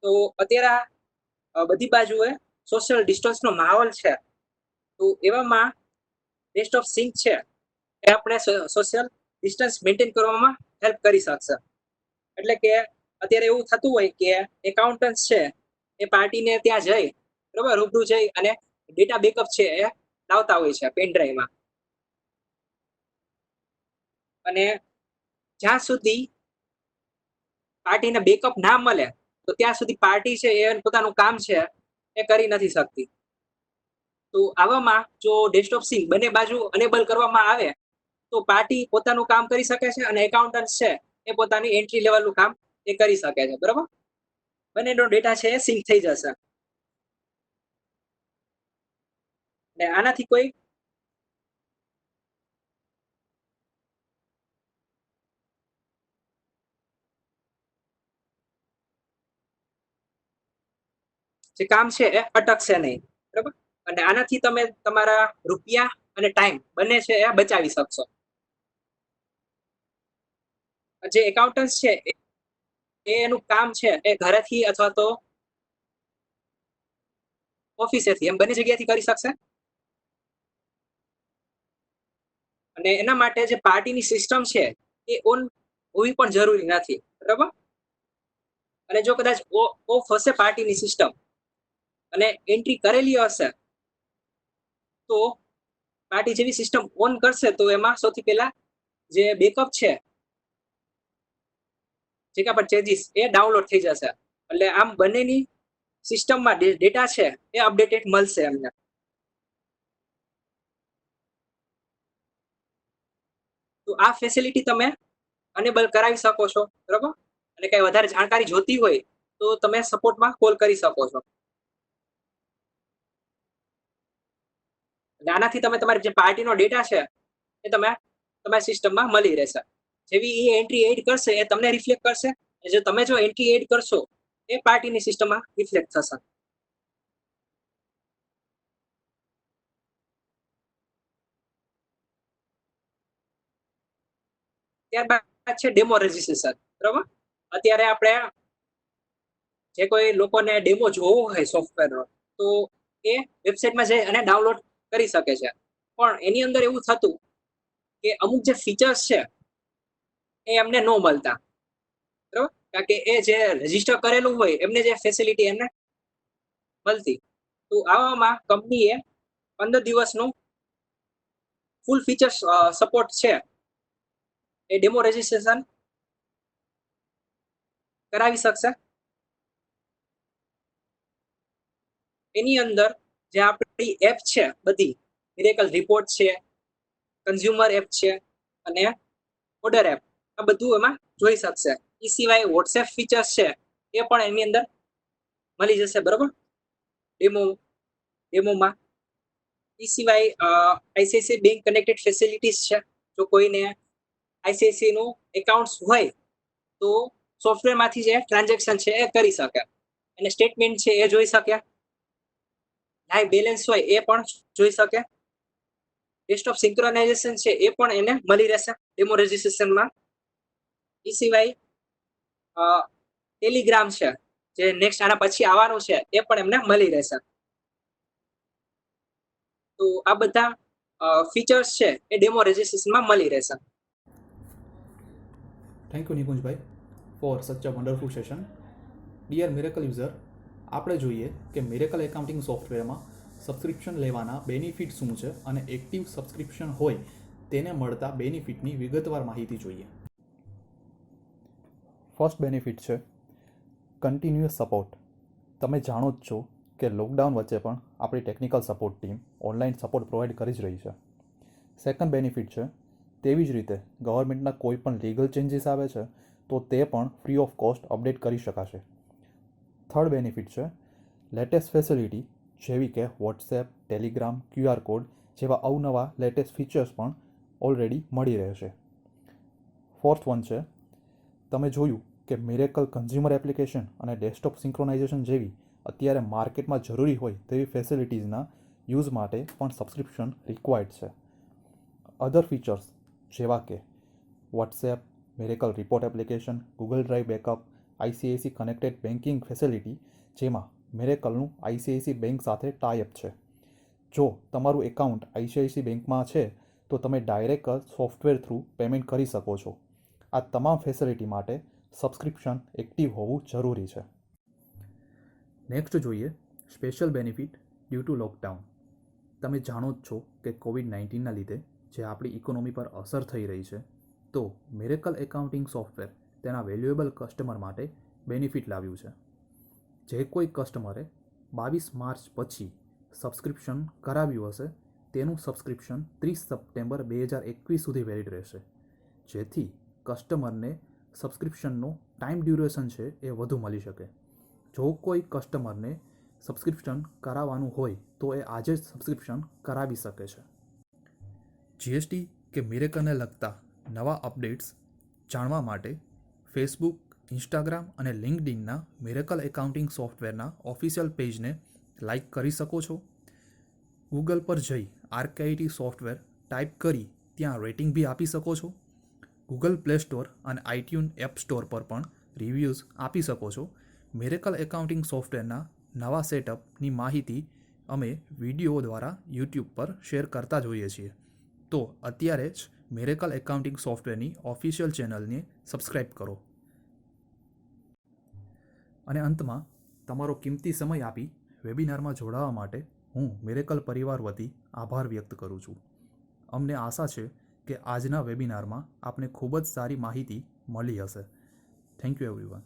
તો અત્યારે બધી બાજુએ સોશિયલ ડિસ્ટન્સનો માહોલ છે. તો એવામાં ડેસ્કટોપ સિંક છે એ આપણે સોશિયલ ડિસ્ટન્સ મેન્ટેન કરવામાં હેલ્પ કરી શકશે. એટલે કે અત્યારે એવું થતું હોય કે એકાઉન્ટન્ટ છે એ પાર્ટીને ત્યાં જઈ, બરોબર, રૂબરૂ જઈ અને ડેટા બેકઅપ છે એ લાવતા હોય છે પેન ડ્રાઈવમાં. અને જ્યાં સુધી પાર્ટીને બેકઅપ ના મળે તો ત્યાં સુધી પાર્ટી છે એ પોતાનું કામ છે એ કરી નથી શકતી. તો આવામાં જો ડેસ્કટોપ સિંક બંને બાજુ અનેબલ કરવામાં આવે તો પાર્ટી પોતાનું કામ કરી શકે છે અને એકાઉન્ટન્ટ છે એ પોતાની એન્ટ્રી લેવલનું કામ એ કરી શકે છે, બરોબર. બંનેનો ડેટા છે એ સિંક થઈ જશે. ને આનાથી કોઈ જે કામ છે એ અટકશે નહીં, બરાબર. અને આનાથી તમે તમારા રૂપિયા અને ટાઈમ બંને છે એ બચાવી શકશો. જે એકાઉન્ટન્ટ છે એનું કામ છે એ ઘરેથી અથવા તો ઓફિસેથી, એમ બંને જગ્યાએથી કરી શકશે. અને એના માટે જે પાર્ટીની સિસ્ટમ છે એ ઓન હોવી પણ જરૂરી નથી, બરાબર. અને જો કદાચ ઓફ હશે પાર્ટીની સિસ્ટમ અને એન્ટ્રી કરેલી હશે તો પાર્ટી જેવી સિસ્ટમ ઓન કરશે તો એમાં સૌથી પહેલા જે બેકઅપ છે, જે કાંઈ પણ ચેન્જીસ એ ડાઉનલોડ થઈ જશે. એટલે આમ બંનેની સિસ્ટમમાં ડેટા છે એ અપડેટેડ મળશે અમને. તો આ ફેસિલિટી તમે અનેબલ કરાવી શકો છો, બરાબર. અને કઈ વધારે જાણકારી જોતી હોય તો તમે સપોર્ટમાં કોલ કરી શકો છો. આનાથી તમે તમારી જે પાર્ટીનો ડેટા છે એ તમે તમારી સિસ્ટમમાં મળી રહેશે. જેવી એ એન્ટ્રી એડ કરશે એ તમને રિફ્લેક્ટ કરશે, અને જો તમે એન્ટ્રી એડ કરશો એ પાર્ટીની સિસ્ટમમાં રિફ્લેક્ટ થશે. ત્યારબાદ છે ડેમો રજીસ્ટ્રેશન, બરાબર. અત્યારે આપણે જે કોઈ લોકોને ડેમો જોવો હોય સોફ્ટવેરનો તો એ વેબસાઇટમાં જઈ અને ડાઉનલોડ કરી શકે છે. પણ એની અંદર એવું થતું કે અમુક જે ફીચર્સ છે એ એમને ન મળતા, બરાબર. કારણ કે એ જે રજીસ્ટર કરેલું હોય એમને જે ફેસિલિટી એમને મળતી. તો આવામાં કંપનીએ 15 દિવસનું ફૂલ ફીચર્સ સપોર્ટ છે એ ડેમો રજીસ્ટ્રેશન કરાવી શકશે. એની અંદર જે આપણી એપ છે બધી, મિરેકલ રિપોર્ટ છે, કન્ઝ્યુમર એપ છે અને ઓર્ડર એપ, આ બધું એમાં જોઈ શકશે. એ સિવાય વોટ્સએપ ફીચર્સ છે એ પણ એની અંદર મળી જશે, બરાબર, ડેમોમાં. એ સિવાય આઈસીઆઈસીઆઈ બેંક કનેક્ટેડ ફેસિલિટીઝ છે. જો કોઈને આઈસીઆઈસીઆઈ નું એકાઉન્ટ હોય તો સોફ્ટવેરમાંથી જે ટ્રાન્ઝેક્શન છે એ કરી શકે, અને સ્ટેટમેન્ટ છે એ જોઈ શકે, લાઈવ બેલેન્સ હોય એ પણ જોઈ શકે. ડેસ્કટોપ સિંક્રોનાઇઝેશન છે એ પણ એને મળી રહેશે ડેમો રજીસ્ટ્રેશનમાં. એ સિવાય ટેલિગ્રામ છે જે નેક્સ્ટ આના પછી આવવાનું છે એ પણ એમને મળી રહેશે. તો આ બધા ફીચર્સ છે એ ડેમો રજીસ્ટ્રેશનમાં મળી રહેશે. થેન્ક યુ નિકુંજભાઈ for such a wonderful session. Dear Miracle user, આપણે જોઈએ કે મિરેકલ એકાઉન્ટિંગ સોફ્ટવેરમાં સબસ્ક્રિપ્શન લેવાના બેનિફિટ શું છે અને એક્ટિવ સબસ્ક્રિપ્શન હોય તેને મળતા બેનિફિટની વિગતવાર માહિતી જોઈએ. ફર્સ્ટ બેનિફિટ છે કન્ટિન્યુઅસ સપોર્ટ. તમે જાણો જ છો કે લોકડાઉન વચ્ચે પણ આપણી technical support team online support provide કરી જ રહી છે. સેકન્ડ બેનિફિટ છે તેવી જ રીતે ગવર્મેન્ટના કોઈ પણ લીગલ ચેન્જીસ આવે છે તો તે પણ ફ્રી ઓફ કોસ્ટ અપડેટ કરી શકાશે. થર્ડ બેનિફિટ છે લેટેસ્ટ ફેસિલિટી જેવી કે વોટ્સએપ, ટેલિગ્રામ, QR કોડ જેવા અવનવા લેટેસ્ટ ફીચર્સ પણ ઓલરેડી મળી રહેશે. ફોર્થ વન છે તમે જોયું કે મિરેકલ કન્ઝ્યુમર એપ્લિકેશન અને ડેસ્કટોપ સિંક્રોનાઇઝેશન જેવી અત્યારે માર્કેટમાં જરૂરી હોય તેવી ફેસિલિટીઝના યુઝ માટે પણ સબસ્ક્રિપ્શન રિક્વાયર્ડ છે. અધર ફીચર્સ જેવા કે WhatsApp, miracle report application, Google drive backup, ICICI connected banking facility જેમાં મિરેકલનું આઈસીઆઈસી બેંક સાથે ટાઈઅપ છે. જો તમારું એકાઉન્ટ આઈસીઆઈસી બેંકમાં છે તો તમે ડાયરેક્ટ સોફ્ટવેર થ્રુ પેમેન્ટ કરી શકો છો. આ તમામ ફેસિલિટી માટે સબસ્ક્રિપ્શન એક્ટિવ હોવું જરૂરી છે. નેક્સ્ટ જોઈએ special benefit due to lockdown. તમે જાણો જ છો કે COVID-19ના લીધે જે આપણી ઇકોનોમી પર અસર થઈ રહી છે, તો મિરેકલ એકાઉન્ટિંગ સોફ્ટવેર તેના વેલ્યુએબલ કસ્ટમર માટે બેનિફિટ લાવ્યું છે. જે કોઈ કસ્ટમરે 22 માર્ચ પછી સબસ્ક્રિપ્શન કરાવ્યું હશે તેનું સબસ્ક્રિપ્શન 30 સપ્ટેમ્બર 2021 સુધી વેલિડ રહેશે, જેથી કસ્ટમરને સબસ્ક્રિપ્શનનો ટાઈમ ડ્યુરેશન છે એ વધુ મળી શકે. જો કોઈ કસ્ટમરને સબસ્ક્રિપ્શન કરાવવાનું હોય તો એ આજે જ સબસ્ક્રિપ્શન કરાવી શકે છે. જીએસટી કે મિરેકલને લગતા નવા અપડેટ્સ જાણવા માટે ફેસબુક, ઇન્સ્ટાગ્રામ અને લિંક્ડઇનના મિરેકલ એકાઉન્ટિંગ સોફ્ટવેરના ઓફિશિયલ પેજને લાઇક કરી શકો છો. ગૂગલ પર જઈ આરકેઆઈટી સોફ્ટવેર ટાઈપ કરી ત્યાં રેટિંગ બી આપી શકો છો. ગૂગલ પ્લે સ્ટોર અને આઈટ્યુન એપ સ્ટોર પર પણ રિવ્યૂઝ આપી શકો છો. મિરેકલ એકાઉન્ટિંગ સોફ્ટવેરના નવા સેટઅપની માહિતી અમે વિડીયો દ્વારા યુટ્યુબ પર શેર કરતા જ હોઈએ છીએ. તો અત્યારે જ મિરેકલ એકાઉન્ટિંગ સોફ્ટવેરની ઓફિશિયલ ચેનલને સબસ્ક્રાઈબ કરો. અને અંતમાં તમારો કિંમતી સમય આપી વેબિનારમાં જોડાવા માટે હું મિરેકલ પરિવાર વતી આભાર વ્યક્ત કરું છું. અમને આશા છે કે આજના વેબિનારમાં આપને ખૂબ જ સારી માહિતી મળી હશે. Thank you everyone.